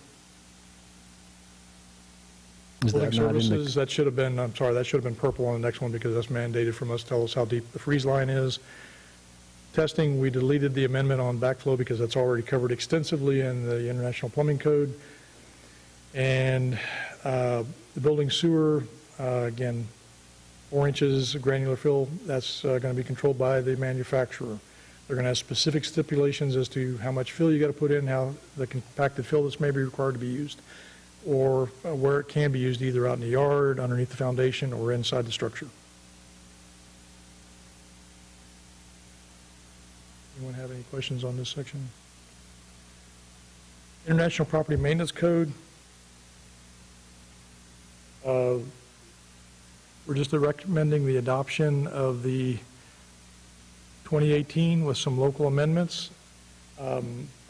Building services, that should have been, I'm sorry, that should have been purple on the next one because that's mandated from us, tell us how deep the freeze line is. Testing, we deleted the amendment on backflow because that's already covered extensively in the International Plumbing Code. And the building sewer, again, 4 inches granular fill, that's going to be controlled by the manufacturer. They're going to have specific stipulations as to how much fill you got to put in, how the compacted fill that's may be required to be used, or where it can be used either out in the yard, underneath the foundation, or inside the structure. Anyone have any questions on this section? International Property Maintenance Code. We're just recommending the adoption of the 2018 with some local amendments. I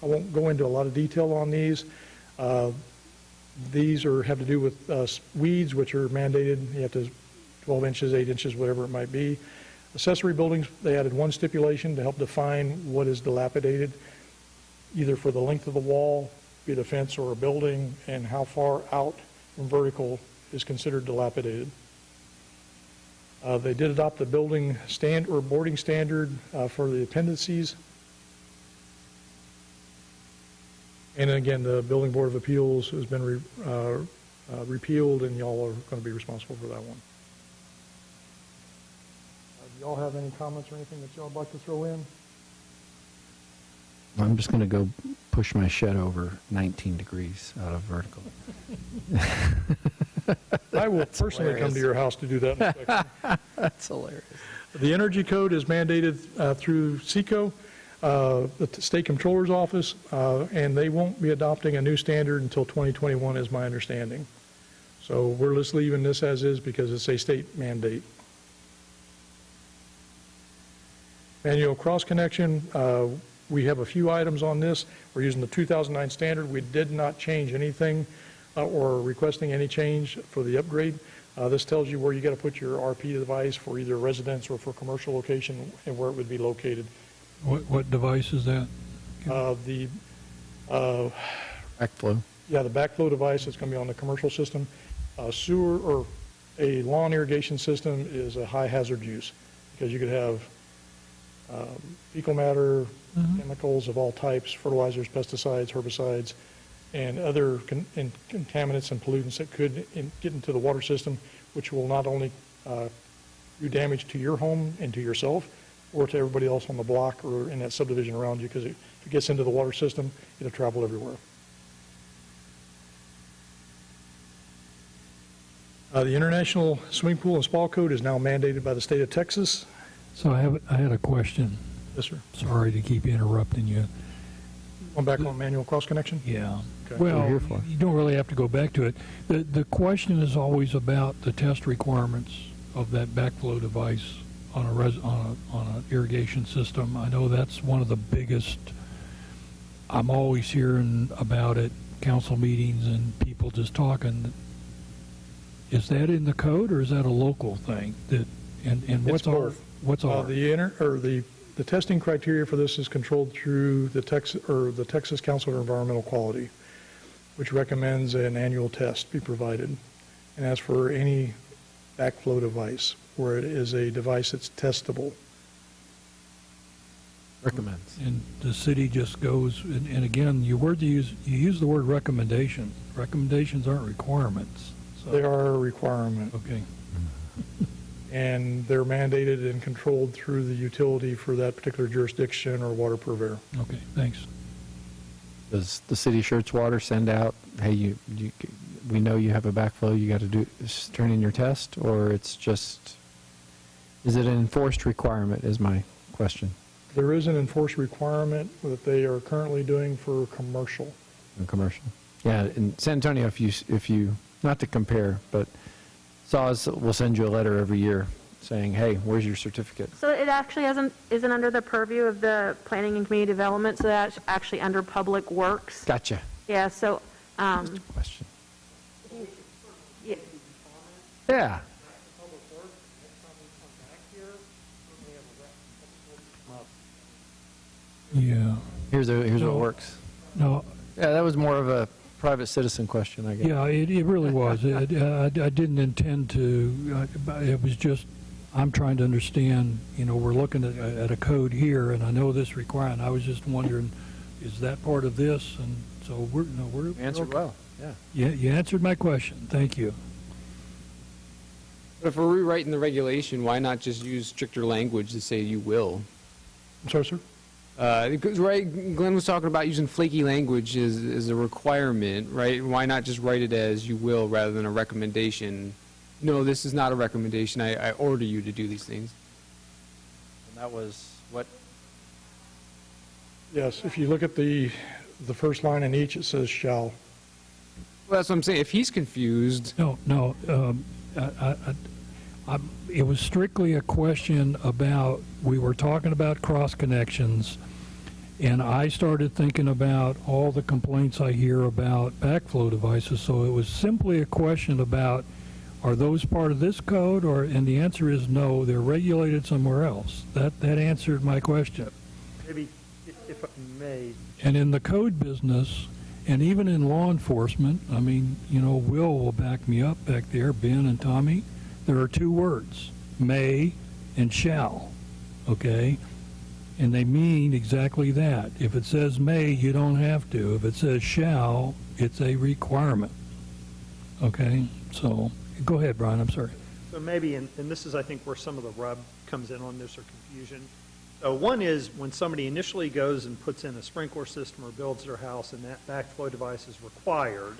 won't go into a lot of detail on these. These have to do with weeds, which are mandated. You have to 12 inches, 8 inches, whatever it might be. Accessory buildings, they added one stipulation to help define what is dilapidated, either for the length of the wall, be it a fence or a building, and how far out from vertical is considered dilapidated. They did adopt the building boarding standard for the appendices. And again, the Building Board of Appeals has been repealed, and y'all are going to be responsible for that one. Do y'all have any comments or anything that y'all would like to throw in? I'm just going to go push my shed over 19 degrees out of vertical. I will personally come to your house to do that inspection. That's hilarious. The Energy Code is mandated through SECO, the State Comptroller's Office, and they won't be adopting a new standard until 2021 is my understanding. So we're just leaving this as is because it's a state mandate. Manual cross connection, we have a few items on this. We're using the 2009 standard. We did not change anything or requesting any change for the upgrade. This tells you where you got to put your RP device for either residence or for commercial location and where it would be located. What device is that? The Backflow. Yeah, the backflow device is going to be on the commercial system. Sewer or a lawn irrigation system is a high hazard use because you could have fecal matter, chemicals of all types, fertilizers, pesticides, herbicides, and other contaminants and pollutants that could get into the water system, which will not only do damage to your home and to yourself or to everybody else on the block or in that subdivision around you, because if it gets into the water system, it'll travel everywhere. The International Swimming Pool and Spa Code is now mandated by the state of Texas. So I had a question. Yes, sir. Sorry to keep interrupting you. Going back on manual cross connection? Yeah. Okay. Well, here for? you don't really have to go back to it. The question is always about the test requirements of that backflow device on an irrigation system. I know that's one of the biggest. I'm always hearing about it, council meetings and people just talking. Is that in the code or is that a local thing? And what's our the testing criteria for this is controlled through the Texas Council of Environmental Quality, which recommends an annual test be provided. And as for any backflow device, where it is a device that's testable. Recommends. And the city just goes, and again, you use the word recommendation. Recommendations aren't requirements. So. They are a requirement. Okay. And they're mandated and controlled through the utility for that particular jurisdiction or water purveyor. Okay, thanks. Does the city of Schertz Water send out, hey, we know you have a backflow, you got to turn in your test, or it's just, is it an enforced requirement is my question. There is an enforced requirement that they are currently doing for commercial. Commercial. Yeah, in San Antonio, if you not to compare, but SAWS will send you a letter every year saying, hey, where's your certificate? So it actually isn't under the purview of the planning and community development, so that's actually under public works. Gotcha. Yeah, so, Question. yeah. Yeah. Yeah. Here's what No. works. No, Yeah, that was more of a private citizen question, I guess. yeah, it really was. I didn't intend to, it was just, I'm trying to understand, we're looking at a code here, and I know this requirement. I was just wondering, is that part of this? And so we're Answered okay. well, yeah. Yeah, you answered my question. Thank you. But if we're rewriting the regulation, why not just use stricter language to say you will? I'm sorry, sir? Because, right, Glenn was talking about using flaky language as a requirement, right? Why not just write it as you will rather than a recommendation? No, this is not a recommendation. I order you to do these things. And that was what? Yes, if you look at the first line in each, it says shall. Well, that's what I'm saying. If he's confused, No, it was strictly a question about, we were talking about cross connections, and I started thinking about all the complaints I hear about backflow devices, so it was simply a question about, are those part of this code, and the answer is no, they're regulated somewhere else. That answered my question. Maybe, if I may, And in the code business, and even in law enforcement, I mean, Will back me up back there, Ben and Tommy, there are two words, may and shall, okay? And they mean exactly that. If it says may, you don't have to. If it says shall, it's a requirement, okay? So, go ahead, Brian, I'm sorry. So maybe, and this is, I think, where some of the rub comes in on this or confusion. So one is when somebody initially goes and puts in a sprinkler system or builds their house and that backflow device is required,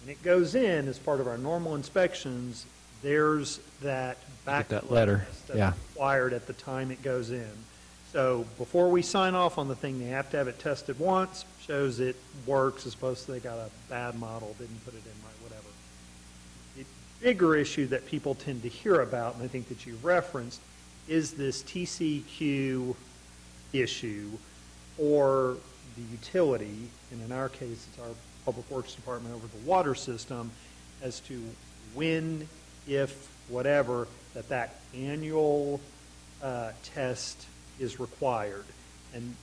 and it goes in as part of our normal inspections, there's that Get that backflow letter, that's yeah. required at the time it goes in. So before we sign off on the thing, they have to have it tested once, shows it works as opposed to they got a bad model, didn't put it in right, whatever. The bigger issue that people tend to hear about, and I think that you referenced, is this TCQ issue or the utility, and in our case, it's our Public Works Department over the water system, as to when, if, whatever, that annual test is required. And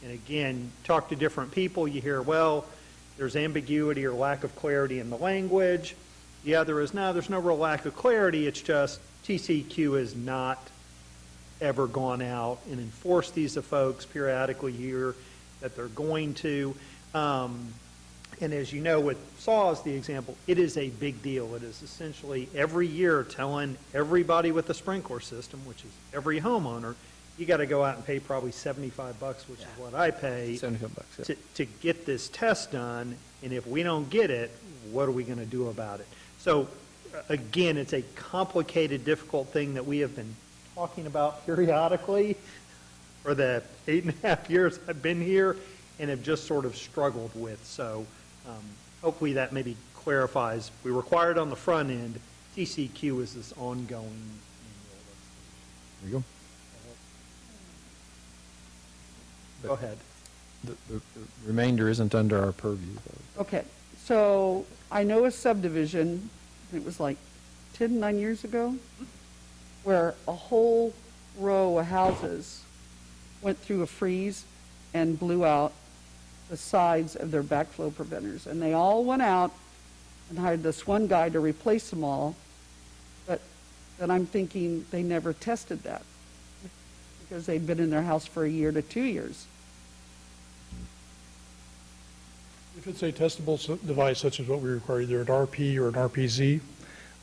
again, talk to different people, you hear, well, there's ambiguity or lack of clarity in the language. The other is, no, there's no real lack of clarity, it's just TCQ has not ever gone out and enforced these to folks periodically here that they're going to. And as you know, with SAW as the example, it is a big deal. It is essentially every year telling everybody with a sprinkler system, which is every homeowner, you got to go out and pay probably $75, which is what I pay, $75, yeah. to get this test done. And if we don't get it, what are we going to do about it? So again, it's a complicated, difficult thing that we have been talking about periodically for the 8.5 years I've been here and have just sort of struggled with. So hopefully that maybe clarifies. We require it on the front end. TCQ is this ongoing annual. There you go. Go ahead. The remainder isn't under our purview, though. Okay, so I know a subdivision, it was like 9 years ago, where a whole row of houses went through a freeze and blew out the sides of their backflow preventers. And they all went out and hired this one guy to replace them all. But then I'm thinking they never tested that because they'd been in their house for 1 year to 2 years. If it's a testable device, such as what we require, either an RP or an RPZ,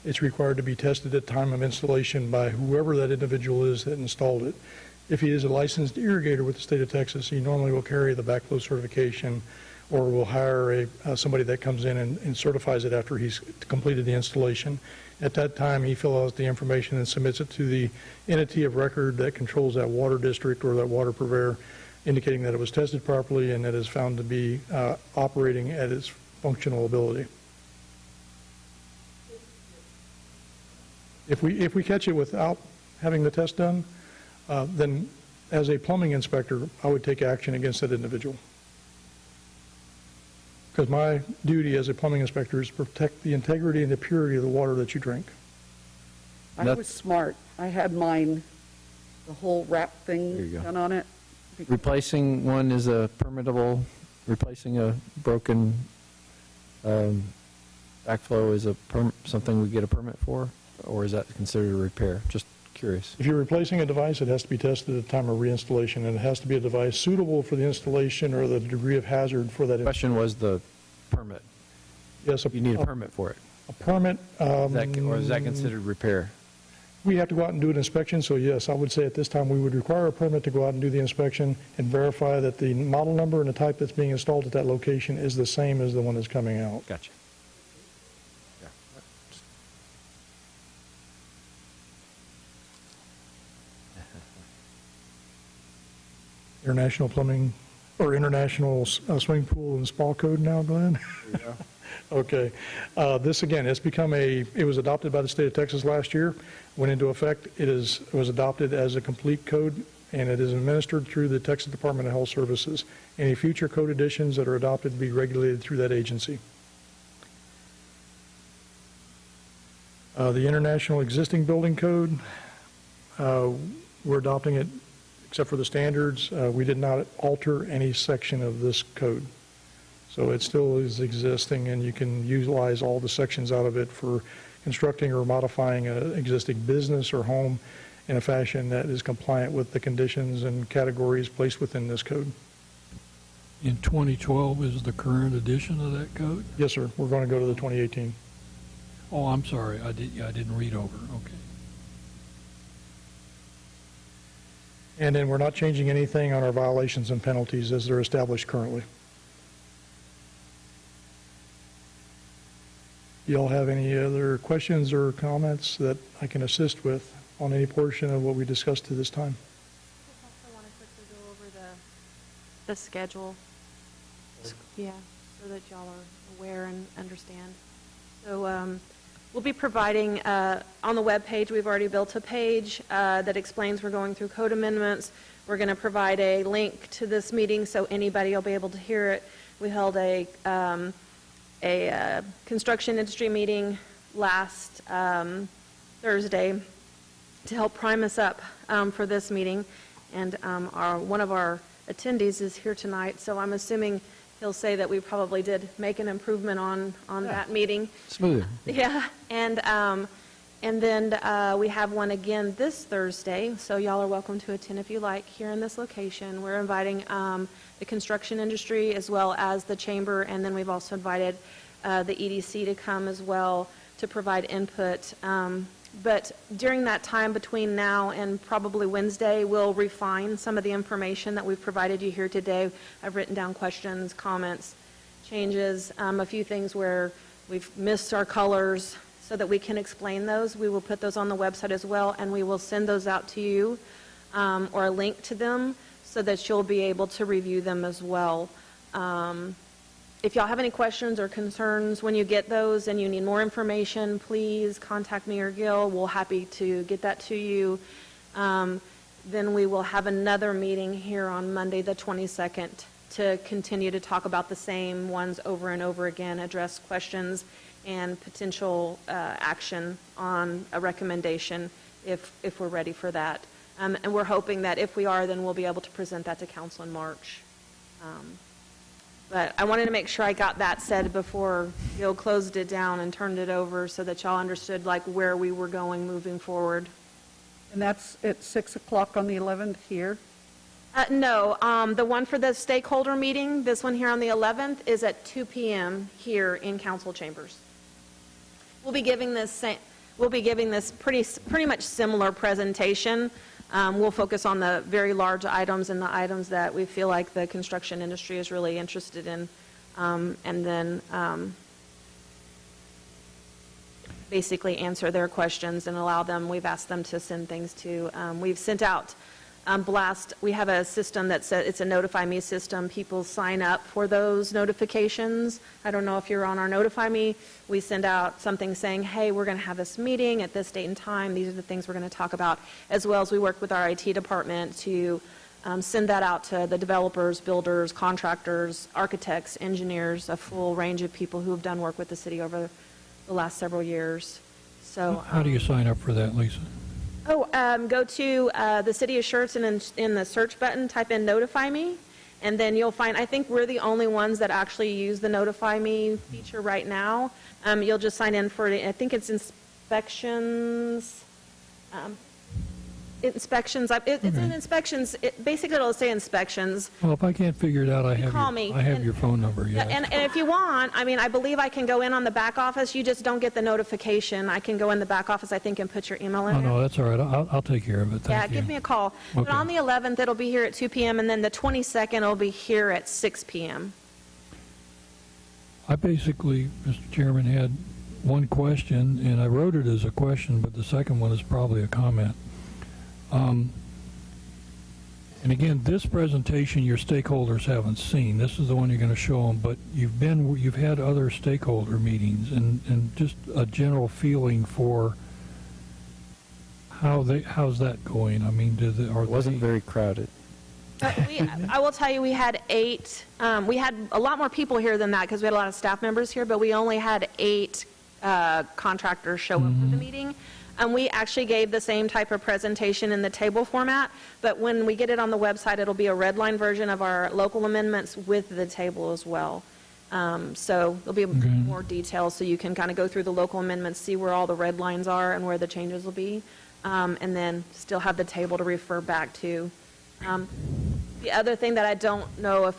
it's required to be tested at time of installation by whoever that individual is that installed it. If he is a licensed irrigator with the state of Texas, he normally will carry the backflow certification or will hire somebody that comes in and certifies it after he's completed the installation. At that time, he fills out the information and submits it to the entity of record that controls that water district or that water purveyor, indicating that it was tested properly and that is found to be operating at its functional ability. If we catch it without having the test done, then as a plumbing inspector, I would take action against that individual. Because my duty as a plumbing inspector is to protect the integrity and the purity of the water that you drink. I was smart. I had mine, the whole wrap There you thing go. done on it. Replacing one is a permittable, replacing a broken backflow is something we get a permit for, or is that considered a repair? Just curious. If you're replacing a device, it has to be tested at the time of reinstallation, and it has to be a device suitable for the installation or the degree of hazard for that. The question was the permit. Yes, You need a permit for it. a permit. Or is that considered repair? We have to go out and do an inspection, so yes, I would say at this time we would require a permit to go out and do the inspection and verify that the model number and the type that's being installed at that location is the same as the one that's coming out. Gotcha. Yeah. International Plumbing, or International Swimming Pool and Spa Code now, Glenn? Yeah. Okay. This, again, it was adopted by the state of Texas last year, went into effect. It was adopted as a complete code, and it is administered through the Texas Department of Health Services. Any future code additions that are adopted will be regulated through that agency. The International Existing Building Code, we're adopting it except for the standards. We did not alter any section of this code. So it still is existing, and you can utilize all the sections out of it for constructing or modifying an existing business or home in a fashion that is compliant with the conditions and categories placed within this code. In 2012 is the current edition of that code? Yes, sir. We're going to go to the 2018. Oh, I'm sorry, I didn't read over, okay. And then we're not changing anything on our violations and penalties as they're established currently. Y'all have any other questions or comments that I can assist with on any portion of what we discussed to this time? I also want to quickly go over the schedule. Yeah, so that y'all are aware and understand. So we'll be providing, on the webpage, we've already built a page that explains we're going through code amendments. We're going to provide a link to this meeting so anybody will be able to hear it. We held a construction industry meeting last Thursday to help prime us up for this meeting. And one of our attendees is here tonight, so I'm assuming he'll say that we probably did make an improvement on that meeting. Smooth. Yeah, and then we have one again this Thursday, so y'all are welcome to attend if you like here in this location. We're inviting the construction industry as well as the chamber, and then we've also invited the EDC to come as well to provide input. But during that time between now and probably Wednesday, we'll refine some of the information that we've provided you here today. I've written down questions, comments, changes, a few things where we've missed our colors so that we can explain those. We will put those on the website as well, and we will send those out to you or a link to them so that you'll be able to review them as well. If y'all have any questions or concerns when you get those and you need more information, please contact me or Gil. We're happy to get that to you. Then we will have another meeting here on Monday the 22nd to continue to talk about the same ones over and over again, address questions and potential action on a recommendation if we're ready for that. And we're hoping that if we are, then we'll be able to present that to council in March. But I wanted to make sure I got that said before Gil closed it down and turned it over so that y'all understood like where we were going moving forward. And that's at 6 o'clock on the 11th here? No, the one for the stakeholder meeting, this one here on the 11th, is at 2 p.m. here in council chambers. We'll be giving this pretty much similar presentation. We'll focus on the very large items and the items that we feel like the construction industry is really interested in, and then basically answer their questions and allow them, we've asked them to send things to, we've sent out blast, we have a system that says, it's a Notify Me system. People sign up for those notifications. I don't know if you're on our Notify Me. We send out something saying, hey, we're going to have this meeting at this date and time. These are the things we're going to talk about, as well as we work with our IT department to send that out to the developers, builders, contractors, architects, engineers, a full range of people who have done work with the city over the last several years. So, how do you sign up for that, Lisa? Go to the City of Shirts and in the search button, type in Notify Me, and then you'll find, I think we're the only ones that actually use the Notify Me feature right now. You'll just sign in for, I think it's inspections. Inspections, it's in inspections, basically it'll say inspections. Well, if I can't figure it out, I have your phone number, yeah. And if you want, I mean, I believe I can go in on the back office, you just don't get the notification. I can go in the back office, I think, and put your email in Oh, there. no, that's all right, I'll take care of it, thank you. Yeah, give me a call. But Okay. on the 11th, it'll be here at 2 p.m., and then the 22nd, it'll be here at 6 p.m. I basically, Mr. Chairman, had one question, and I wrote it as a question, but the second one is probably a comment. And again, this presentation your stakeholders haven't seen. This is the one you're going to show them, but you've had other stakeholder meetings and just a general feeling for how's that going? I mean, It wasn't very crowded. I will tell you, we had 8, we had a lot more people here than that because we had a lot of staff members here, but we only had 8 contractors show up for the meeting. And we actually gave the same type of presentation in the table format, but when we get it on the website, it'll be a red line version of our local amendments with the table as well. So there'll be more details so you can kind of go through the local amendments, see where all the red lines are and where the changes will be, and then still have the table to refer back to. The other thing that I don't know if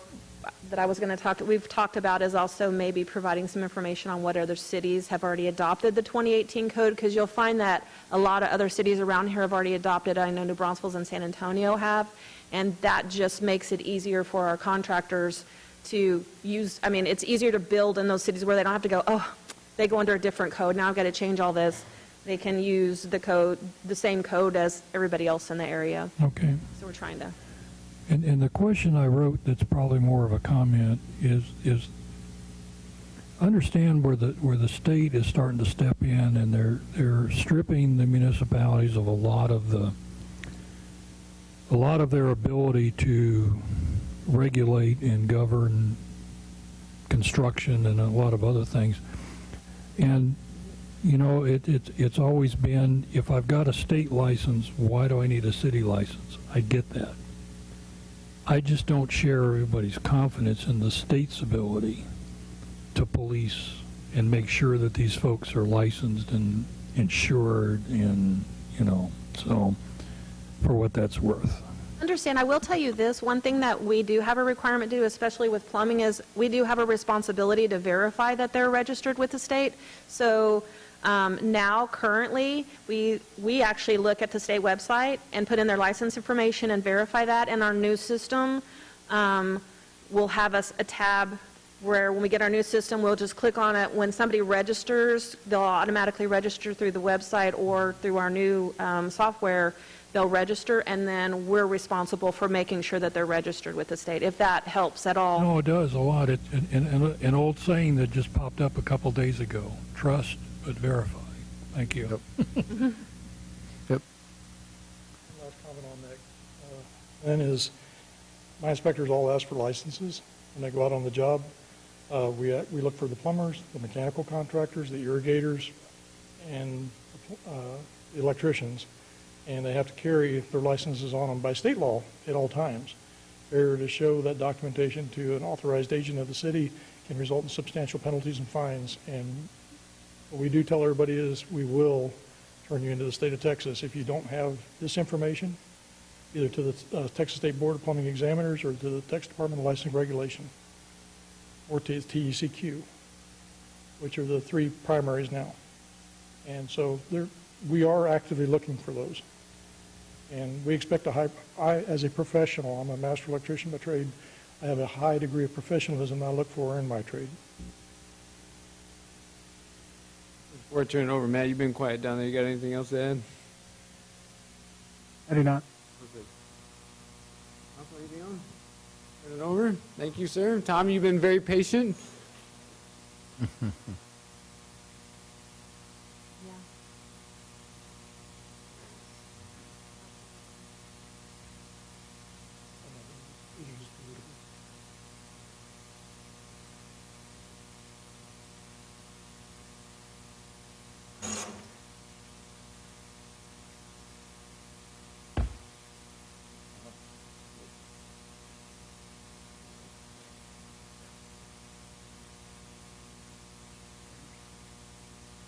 that I was going to we've talked about is also maybe providing some information on what other cities have already adopted the 2018 code, because you'll find that a lot of other cities around here have already adopted. I know New Braunfels and San Antonio have, and that just makes it easier for our contractors to use. I mean, it's easier to build in those cities where they don't have to go, oh, they go under a different code, now I've got to change all this. They can use the code, the same code as everybody else in the area. Okay. So we're trying to. And the question I wrote that's probably more of a comment is understand where the state is starting to step in, and they're stripping the municipalities of a lot of their ability to regulate and govern construction and a lot of other things. And you know, it's always been, if I've got a state license, why do I need a city license? I get that. I just don't share everybody's confidence in the state's ability to police and make sure that these folks are licensed and insured and, you know, so for what that's worth. Understand, I will tell you this, one thing that we do have a requirement to do, especially with plumbing, is we do have a responsibility to verify that they're registered with the state. So now, currently, we actually look at the state website and put in their license information and verify that. And our new system will have us a tab where when we get our new system, we'll just click on it. When somebody registers, they'll automatically register through the website or through our new software. They'll register, and then we're responsible for making sure that they're registered with the state, if that helps at all. No, it does a lot. It's an old saying that just popped up a couple days ago: trust but verify. Thank you. Yep. Yep. Last comment on that then is, my inspectors all ask for licenses when they go out on the job. We look for the plumbers, the mechanical contractors, the irrigators, and the electricians, and they have to carry their licenses on them by state law at all times. Failure to show that documentation to an authorized agent of the city can result in substantial penalties and fines. And what we do tell everybody is we will turn you into the state of Texas if you don't have this information, either to the Texas State Board of Plumbing Examiners or to the Texas Department of Licensing Regulation, or to TECQ, which are the 3 primaries now. And so we are actively looking for those. And we expect as a professional, I'm a master electrician by trade, I have a high degree of professionalism I look for in my trade. Before I turn it over, Matt, you've been quiet down there. You got anything else to add? I do not. Perfect. Turn it over. Thank you, sir. Tom, you've been very patient.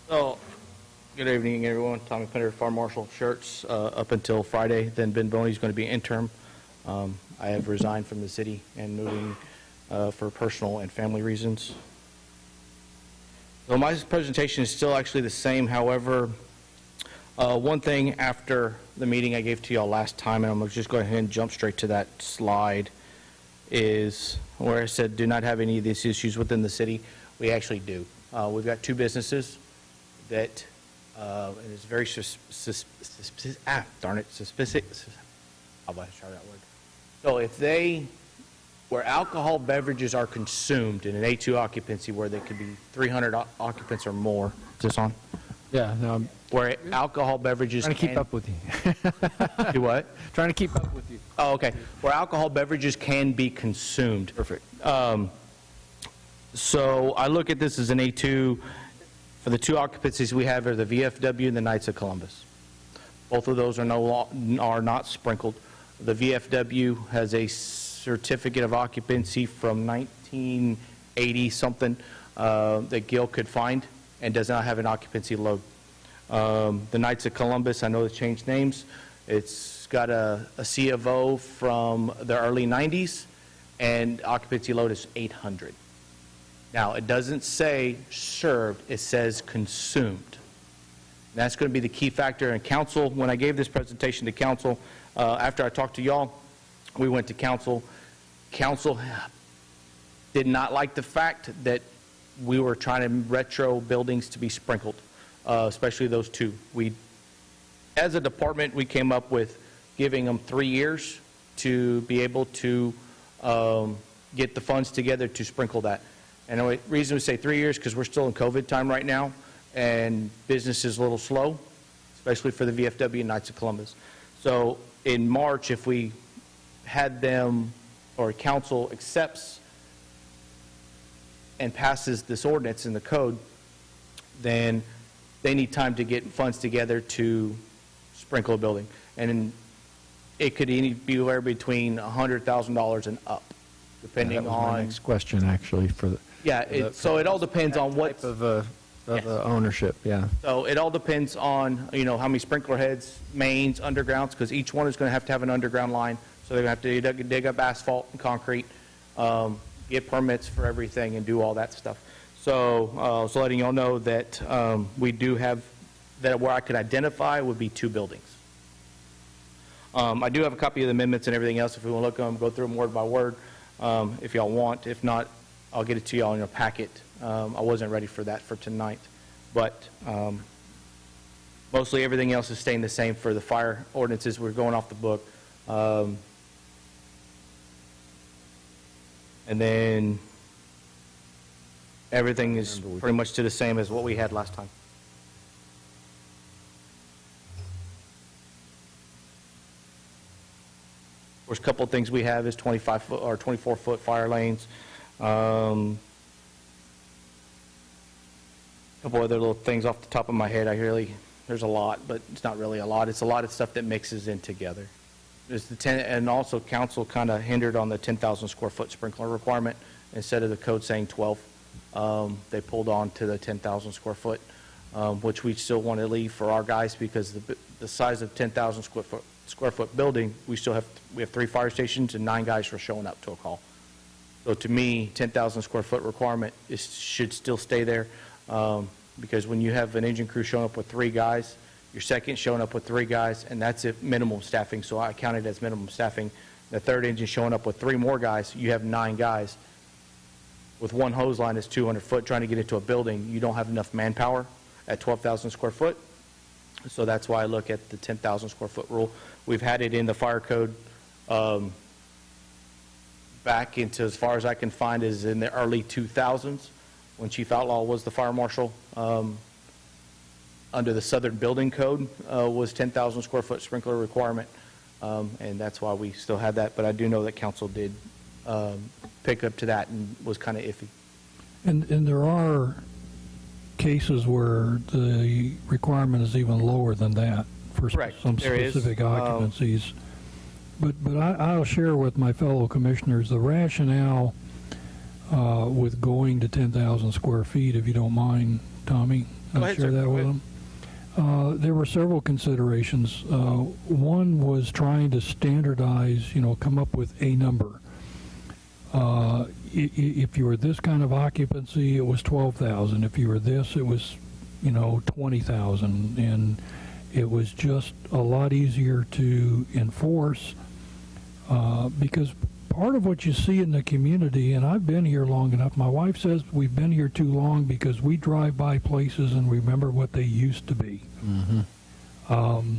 So, good evening, everyone. Tommy Pender, Fire Marshal Shirts, up until Friday. Then Ben Boney's going to be interim. I have resigned from the city and moving for personal and family reasons. So my presentation is still actually the same. However, one thing after the meeting I gave to y'all last time, and I'm going to just go ahead and jump straight to that slide, is where I said do not have any of these issues within the city. We actually do. We've got 2 businesses that and it's very suspicious. I'll try that word. So if where alcohol beverages are consumed in an A2 occupancy where they could be 300 occupants or more, is this on? Yeah, no, I'm Where alcohol beverages trying to keep up with you. Do what? Trying to keep up with you. Oh, okay. Where alcohol beverages can be consumed. Perfect. So I look at this as an A2. For the two occupancies we have are the VFW and the Knights of Columbus. Both of those are not sprinkled. The VFW has a certificate of occupancy from 1980 something that Gil could find and does not have an occupancy load. The Knights of Columbus, I know they changed names. It's got a C of O from the early 90s, and occupancy load is 800. Now, it doesn't say served, it says consumed. And that's going to be the key factor in council. When I gave this presentation to council, after I talked to y'all, we went to council. Council did not like the fact that we were trying to retro buildings to be sprinkled, especially those two. As a department, we came up with giving them 3 years to be able to get the funds together to sprinkle that. And the reason we say 3 years because we're still in COVID time right now, and business is a little slow, especially for the VFW and Knights of Columbus. So in March, if we had them, or council accepts and passes this ordinance in the code, then they need time to get funds together to sprinkle a building. And it could be anywhere between $100,000 and up, depending That was my on. next question, actually, for the. Yeah, so it all depends on what. Type of ownership, yeah. So it all depends on, how many sprinkler heads, mains, undergrounds, because each one is going to have an underground line. So they're going to have to dig up asphalt and concrete, get permits for everything, and do all that stuff. So letting y'all know that we do have, that where I could identify would be 2 buildings. I do have a copy of the amendments and everything else if we want to look at them, go through them word by word if y'all want. If not, I'll get it to y'all in a packet. I wasn't ready for that for tonight. But mostly everything else is staying the same for the fire ordinances. We're going off the book. And then everything is pretty much to the same as what we had last time. Of course, a couple of things we have is 25-foot or 24-foot fire lanes. A couple other little things off the top of my head. There's a lot, but it's not really a lot. It's a lot of stuff that mixes in together. There's and also council kind of hindered on the 10,000 square foot sprinkler requirement instead of the code saying 12. They pulled on to the 10,000 square foot, which we still want to leave for our guys because the size of 10,000 square foot building, we have 3 fire stations and 9 guys for showing up to a call. So to me, 10,000 square foot requirement should still stay there because when you have an engine crew showing up with 3 guys, your second showing up with 3 guys, and that's at minimum staffing, so I count it as minimum staffing. The third engine showing up with 3 more guys, you have 9 guys. With 1 hose line that's 200 foot trying to get into a building, you don't have enough manpower at 12,000 square foot. So that's why I look at the 10,000 square foot rule. We've had it in the fire code back into, as far as I can find, is in the early 2000s when Chief Outlaw was the fire marshal. Under the Southern Building Code was 10,000 square foot sprinkler requirement, and that's why we still have that. But I do know that council did pick up to that and was kind of iffy. And there are cases where the requirement is even lower than that for Correct. some There is. specific occupancies. But I'll share with my fellow commissioners the rationale with going to 10,000 square feet, if you don't mind, Tommy. Go ahead, share sir. that with them. There were several considerations. One was trying to standardize, come up with a number. If you were this kind of occupancy, it was 12,000. If you were this, it was, 20,000. And it was just a lot easier to enforce because part of what you see in the community, and I've been here long enough, my wife says we've been here too long because we drive by places and remember what they used to be. Mm-hmm.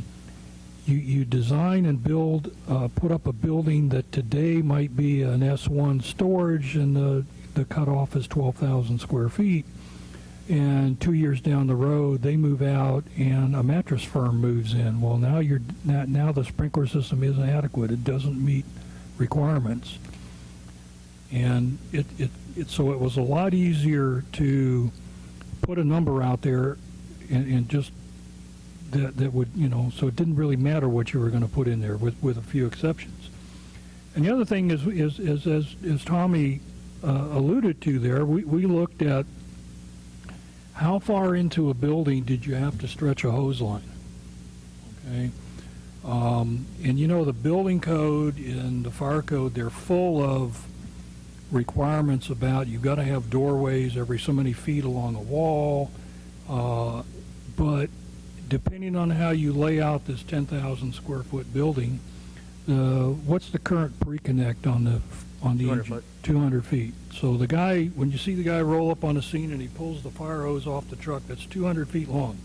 you design and build, put up a building that today might be an S1 storage, and the cutoff is 12,000 square feet. And 2 years down the road, they move out, and a mattress firm moves in. Well, now the sprinkler system isn't adequate. It doesn't meet requirements, and so it was a lot easier to put a number out there, and just that would, so it didn't really matter what you were going to put in there, with a few exceptions. And the other thing is as Tommy alluded to there, we looked at how far into a building did you have to stretch a hose line, okay? And the building code and the fire code, they're full of requirements about you've got to have doorways every so many feet along a wall, but depending on how you lay out this 10,000 square foot building, what's the current pre-connect on the 200 foot. 200 feet. So the guy, when you see the guy roll up on the scene and he pulls the fire hose off the truck, that's 200 feet long,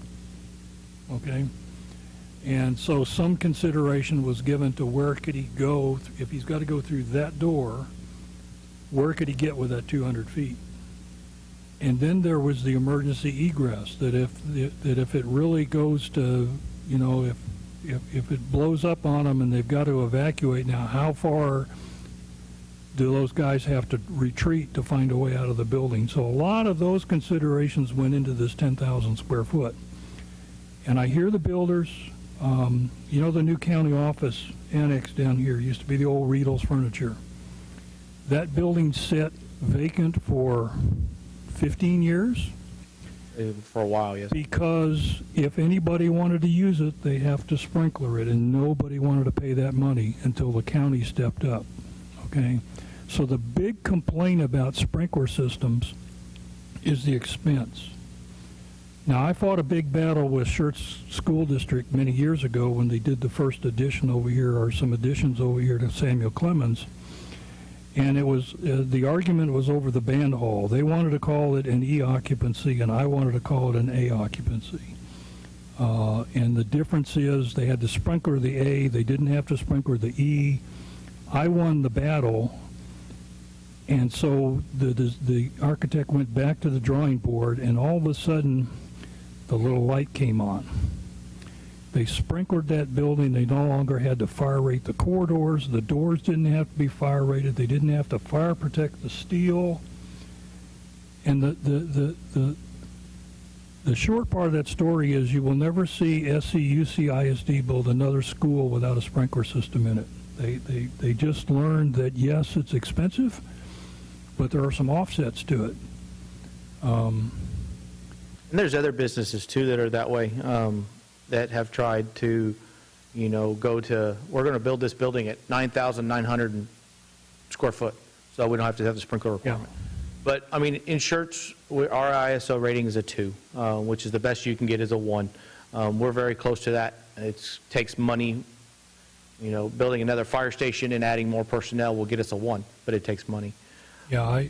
okay? And so some consideration was given to where could he go, if he's got to go through that door, where could he get with that 200 feet? And then there was the emergency egress, that if it really goes to, if it blows up on them and they've got to evacuate, now how far do those guys have to retreat to find a way out of the building? So a lot of those considerations went into this 10,000 square foot. And I hear the builders, the new county office annex down here used to be the old Riedel's Furniture. That building sat vacant for 15 years. For a while, yes. Because if anybody wanted to use it, they have to sprinkler it, and nobody wanted to pay that money until the county stepped up, okay? So the big complaint about sprinkler systems is the expense. Now, I fought a big battle with Schertz School District many years ago when they did the first addition over here, or some additions over here to Samuel Clemens. And it was, the argument was over the band hall. They wanted to call it an E-occupancy, and I wanted to call it an A-occupancy. And the difference is they had to sprinkler the A, they didn't have to sprinkler the E. I won the battle, and so the architect went back to the drawing board, and all of a sudden, the little light came on. They sprinklered that building. They no longer had to fire rate the corridors. The doors didn't have to be fire rated. They didn't have to fire protect the steel. And the short part of that story is you will never see SCUC ISD build another school without a sprinkler system in it. They just learned that, yes, it's expensive, but there are some offsets to it. And there's other businesses, too, that are that way. That have tried to, go to, we're going to build this building at 9,900 square foot, so we don't have to have the sprinkler requirement. Yeah. But, I mean, in Schertz, our ISO rating is a 2, which is the best you can get is a 1. We're very close to that. It takes money, building another fire station and adding more personnel will get us a 1, but it takes money. Yeah,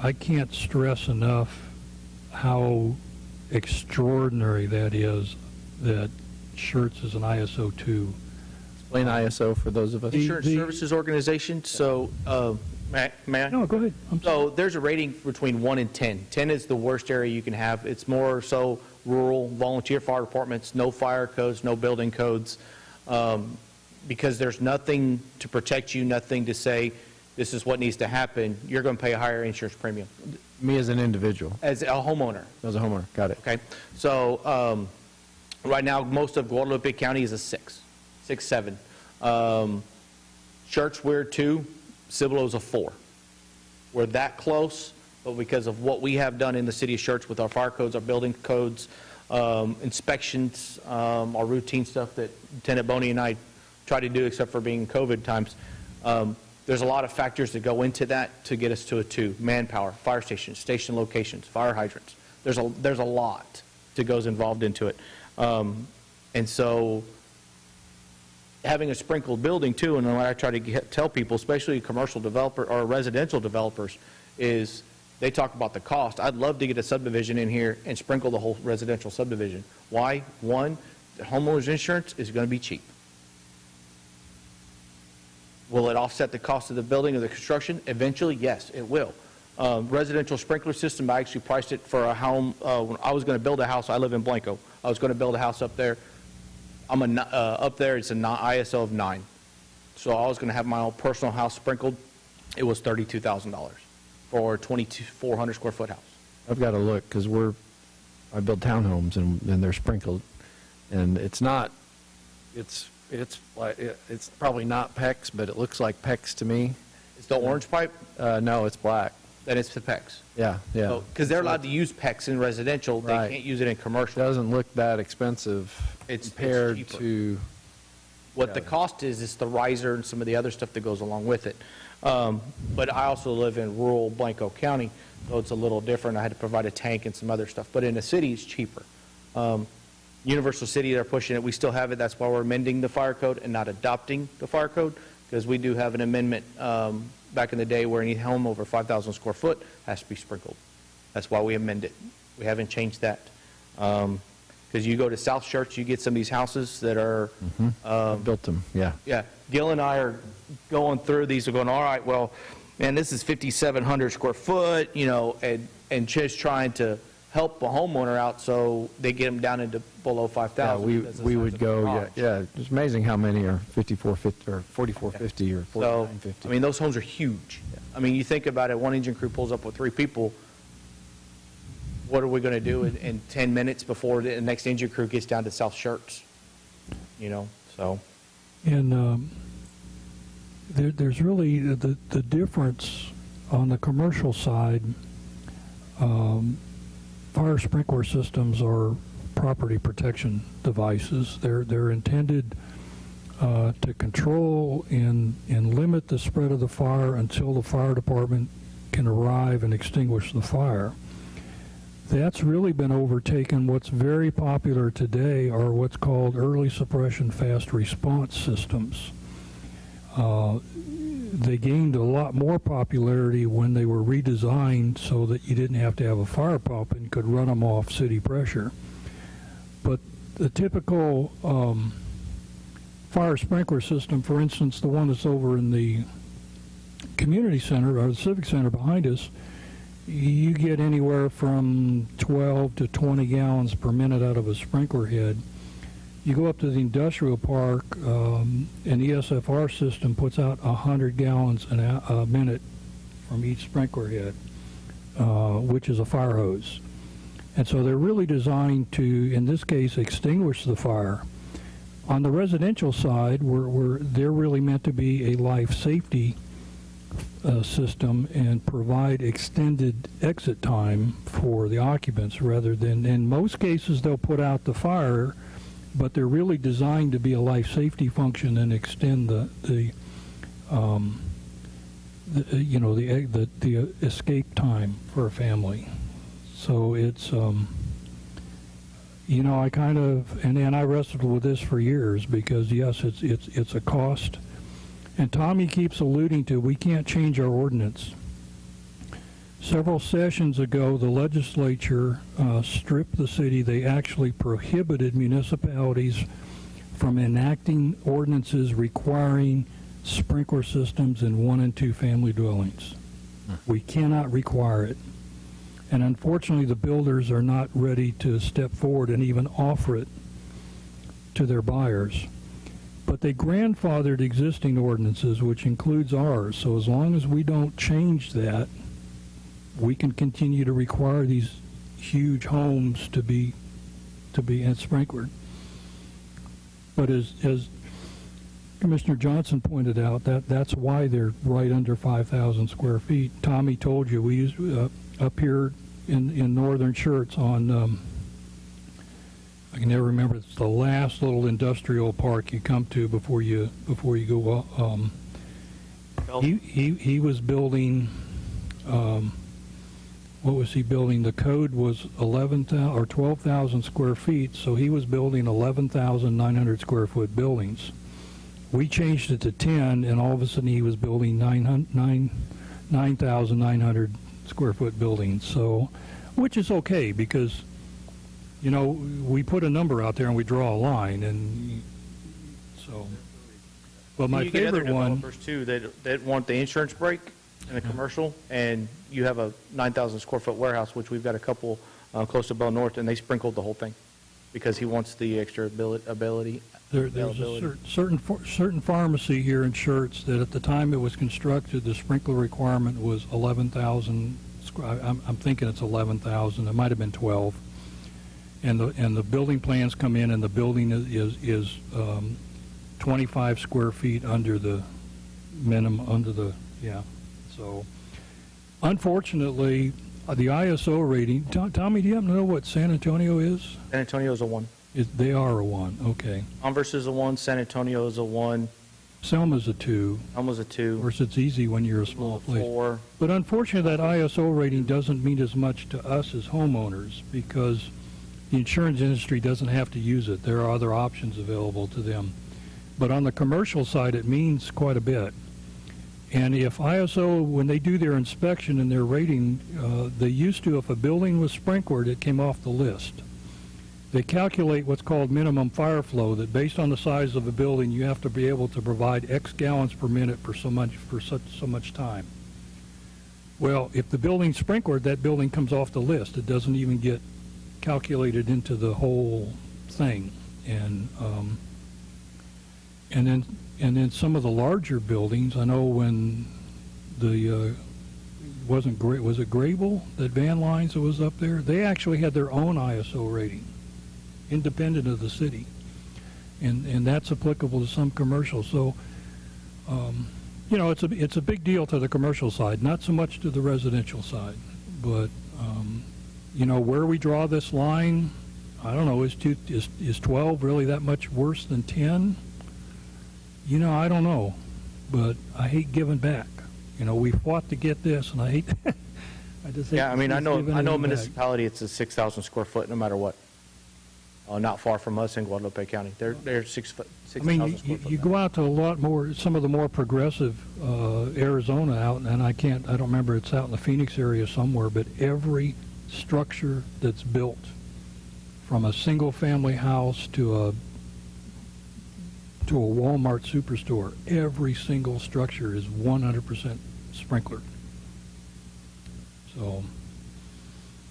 I can't stress enough how extraordinary that is, that Schertz is an ISO 2. Explain ISO for those of us. Insurance Services Organization. So, may I? No, go ahead. So there's a rating between 1 and 10. 10 is the worst area you can have. It's more so rural, volunteer fire departments, no fire codes, no building codes, because there's nothing to protect you, nothing to say this is what needs to happen. You're going to pay a higher insurance premium. Me as an individual? As a homeowner. As a homeowner, got it. Okay. So right now, most of Guadalupe County is a 6, 7. Schertz, we're 2. Cibolo's a 4. We're that close, but because of what we have done in the city of Schertz with our fire codes, our building codes, inspections, our routine stuff that Lieutenant Boney and I try to do, except for being in COVID times, there's a lot of factors that go into that to get us to a 2. Manpower, fire stations, station locations, fire hydrants. There's a lot that goes involved into it. And so having a sprinkled building too, and what I try to tell people, especially commercial developer or residential developers, is they talk about the cost. I'd love to get a subdivision in here and sprinkle the whole residential subdivision. Why? One, the homeowner's insurance is going to be cheap. Will it offset the cost of the building or the construction? Eventually, yes, it will. Residential sprinkler system, I actually priced it for a home. When I was going to build a house, I live in Blanco. I was going to build a house up there. Up there, it's an ISO of 9. So I was going to have my own personal house sprinkled. It was $32,000 for a 2,400 square foot house. I've got to look because I build townhomes and they're sprinkled, and it's not. It's probably not PEX, but it looks like PEX to me. It's the orange pipe? No, it's black. Then it's the PEX. Yeah. Because they're allowed to use PEX in residential. Right. They can't use it in It commercial. doesn't look that expensive compared cheaper. to. What the cost is the riser and some of the other stuff that goes along with it. But I also live in rural Blanco County, so it's a little different. I had to provide a tank and some other stuff. But in the city, it's cheaper. Universal City, they're pushing it. We still have it. That's why we're amending the fire code and not adopting the fire code, because we do have an amendment back in the day where any home over 5,000 square foot has to be sprinkled. That's why we amend it. We haven't changed that. Because you go to South Church, you get some of these houses that are... built them, yeah. Yeah. Gil and I are going through these, we're going, all right, well, man, this is 5,700 square foot, and just trying to help a homeowner out so they get them down into below 5,000. We would go, yeah. It's amazing how many are 5450 or 4450 or 4950. So, I mean, those homes are huge. I mean, you think about it, one engine crew pulls up with 3 people. What are we going to do in 10 minutes before the next engine crew gets down to South Shirts? So. And there's really the difference on the commercial side. Fire sprinkler systems are property protection devices. They're intended to control and limit the spread of the fire until the fire department can arrive and extinguish the fire. That's really been overtaken. What's very popular today are what's called early suppression fast response systems. They gained a lot more popularity when they were redesigned so that you didn't have to have a fire pump and could run them off city pressure. But the typical fire sprinkler system, for instance, the one that's over in the community center or the civic center behind us, you get anywhere from 12 to 20 gallons per minute out of a sprinkler head. You go up to the industrial park, an ESFR system puts out 100 gallons a minute from each sprinkler head, which is a fire hose. And so they're really designed to, in this case, extinguish the fire. On the residential side, they're really meant to be a life safety system and provide extended exit time for the occupants rather than, in most cases, they'll put out the fire, but they're really designed to be a life safety function and extend the escape time for a family. So it's, I kind of, and I wrestled with this for years because yes, it's a cost. And Tommy keeps alluding to, we can't change our ordinance. Several sessions ago, the legislature stripped the city. They actually prohibited municipalities from enacting ordinances requiring sprinkler systems in 1 and 2 family dwellings. We cannot require it. And unfortunately, the builders are not ready to step forward and even offer it to their buyers. But they grandfathered existing ordinances, which includes ours. So as long as we don't change that, we can continue to require these huge homes to be sprinklered. But as Commissioner Johnson pointed out, that's why they're right under 5,000 square feet. Tommy told you we use up here in Northern Shirts on. I can never remember. It's the last little industrial park you come to before you go. He was building. What was he building? The code was 11,000 or 12,000 square feet, so he was building 11,900 square foot buildings. We changed it to 10, and all of a sudden he was building 9,900 square foot buildings. So, which is okay because, we put a number out there and we draw a line, and so. Well, my You get other favorite one, developers too that want the insurance break in a commercial, and you have a 9,000 square foot warehouse, which we've got a couple close to Bell North, and they sprinkled the whole thing because he wants the extra ability. there's a certain pharmacy here in Schertz that at the time it was constructed, the sprinkler requirement was 11,000. I'm thinking it's 11,000. It might have been 12. And the building plans come in, and the building is 25 square feet under the minimum, So, unfortunately, the ISO rating, Tommy, do you happen to know what San Antonio is? San Antonio is a 1. They are a 1, okay. Converse is a 1. San Antonio is a 1. Selma's a 2. Almost a 2. Of course, it's easy when you're a small place. 4. But unfortunately, that ISO rating doesn't mean as much to us as homeowners because the insurance industry doesn't have to use it. There are other options available to them. But on the commercial side, it means quite a bit. And if ISO, when they do their inspection and their rating, they used to, if a building was sprinkled, it came off the list. They calculate what's called minimum fire flow, that based on the size of a building, you have to be able to provide X gallons per minute for so much time. Well, if the building's sprinkled, that building comes off the list. It doesn't even get calculated into the whole thing. And then some of the larger buildings, I know when the was it Grable, that Van Lines that was up there, they actually had their own ISO rating, independent of the city, and that's applicable to some commercial. So, it's a big deal to the commercial side, not so much to the residential side. But where we draw this line, I don't know. Is 12 really that much worse than 10? I don't know, but I hate giving back. We fought to get this, and I hate. I just hate I know a back. municipality. It's a 6,000 square foot, no matter what. Not far from us in Guadalupe County. They're 6,000 square foot. You go out to a lot more, some of the more progressive Arizona out, and I don't remember, it's out in the Phoenix area somewhere, but every structure that's built, from a single-family house to a Walmart superstore, every single structure is 100% sprinklered. So.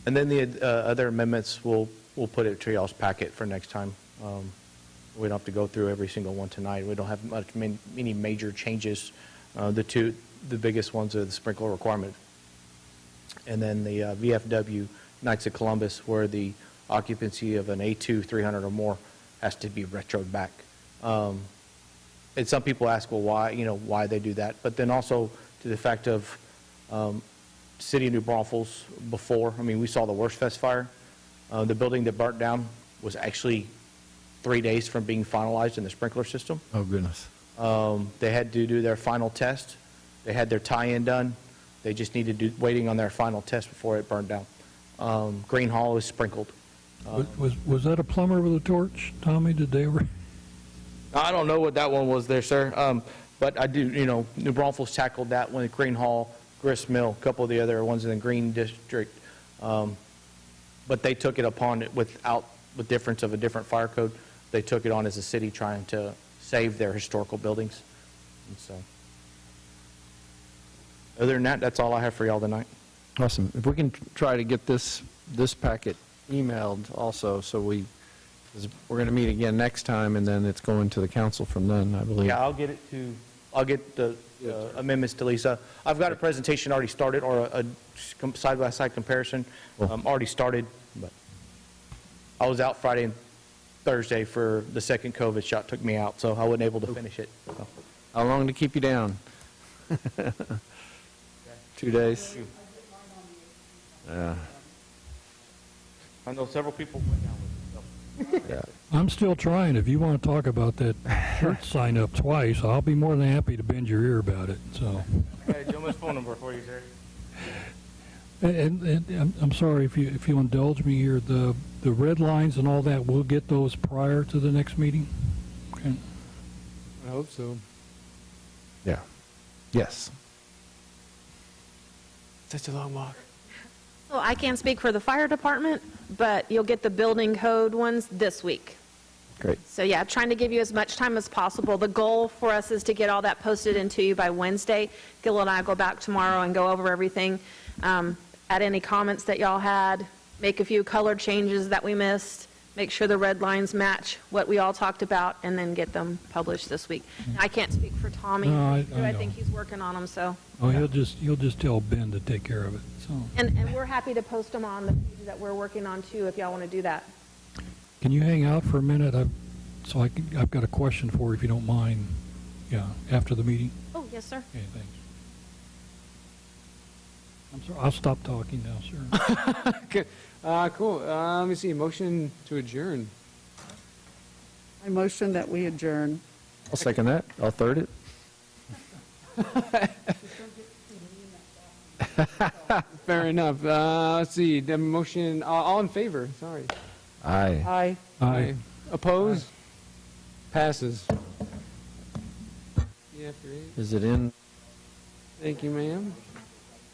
And then the other amendments, we'll put it to y'all's packet for next time. We don't have to go through every single one tonight. We don't have many major changes. The biggest ones are the sprinkler requirement, and then the VFW Knights of Columbus, where the occupancy of an A2 300 or more has to be retroed back. And some people ask, well, why they do that? But then also to the fact of City of New Braunfels before. We saw the Worst Fest fire. The building that burnt down was actually 3 days from being finalized in the sprinkler system. Oh, goodness. They had to do their final test. They had their tie-in done. They just needed waiting on their final test before it burned down. Green Hall is sprinkled. Was that a plumber with a torch, Tommy? Did they ever? I don't know what that one was there, sir. But I do, New Braunfels tackled that one, Green Hall, Grist Mill, a couple of the other ones in the Green District. But they took it upon it without the difference of a different fire code. They took it on as a city trying to save their historical buildings. And so, other than that, that's all I have for y'all tonight. Awesome. If we can try to get this packet emailed also, so we're going to meet again next time, and then it's going to the council from then, I believe. Yeah, I'll get the amendments to Lisa. I've got a presentation already started, or a side-by-side comparison already started, but I was out Friday and Thursday for the second COVID shot, took me out, so I wasn't able to finish it. So. How long to keep you down? 2 days? Yeah. I know several people went down with it. So. Yeah. I'm still trying. If you want to talk about that church sign up twice, I'll be more than happy to bend your ear about it. So. I got a gentleman's phone number for you, sir. And I'm sorry if you indulge me here. The red lines and all that, we'll get those prior to the next meeting. Okay. I hope so. Yeah. Yes. Such a long walk. So I can't speak for the fire department, but you'll get the building code ones this week. Great. So yeah, trying to give you as much time as possible. The goal for us is to get all that posted into you by Wednesday. Gil and I will go back tomorrow and go over everything, add any comments that y'all had, make a few color changes that we missed, make sure the red lines match what we all talked about, and then get them published this week. I can't speak for Tommy. No, I I know. think he's working on them, so. Oh, you'll just tell Ben to take care of it, so. And we're happy to post them on the page that we're working on too, if y'all want to do that. Can you hang out for a minute? I've got a question for you, if you don't mind, yeah, after the meeting? Oh, yes, sir. Okay, thanks. I'm sorry, I'll stop talking now, sir. Okay. Cool. Let me see. Motion to adjourn. I motion that we adjourn. I'll second that. I'll third it. Fair enough. Let's see. The motion, all in favor? Sorry. Aye. Aye. Aye. Opposed? Passes. Yeah, after eight. Is it in? Thank you, ma'am.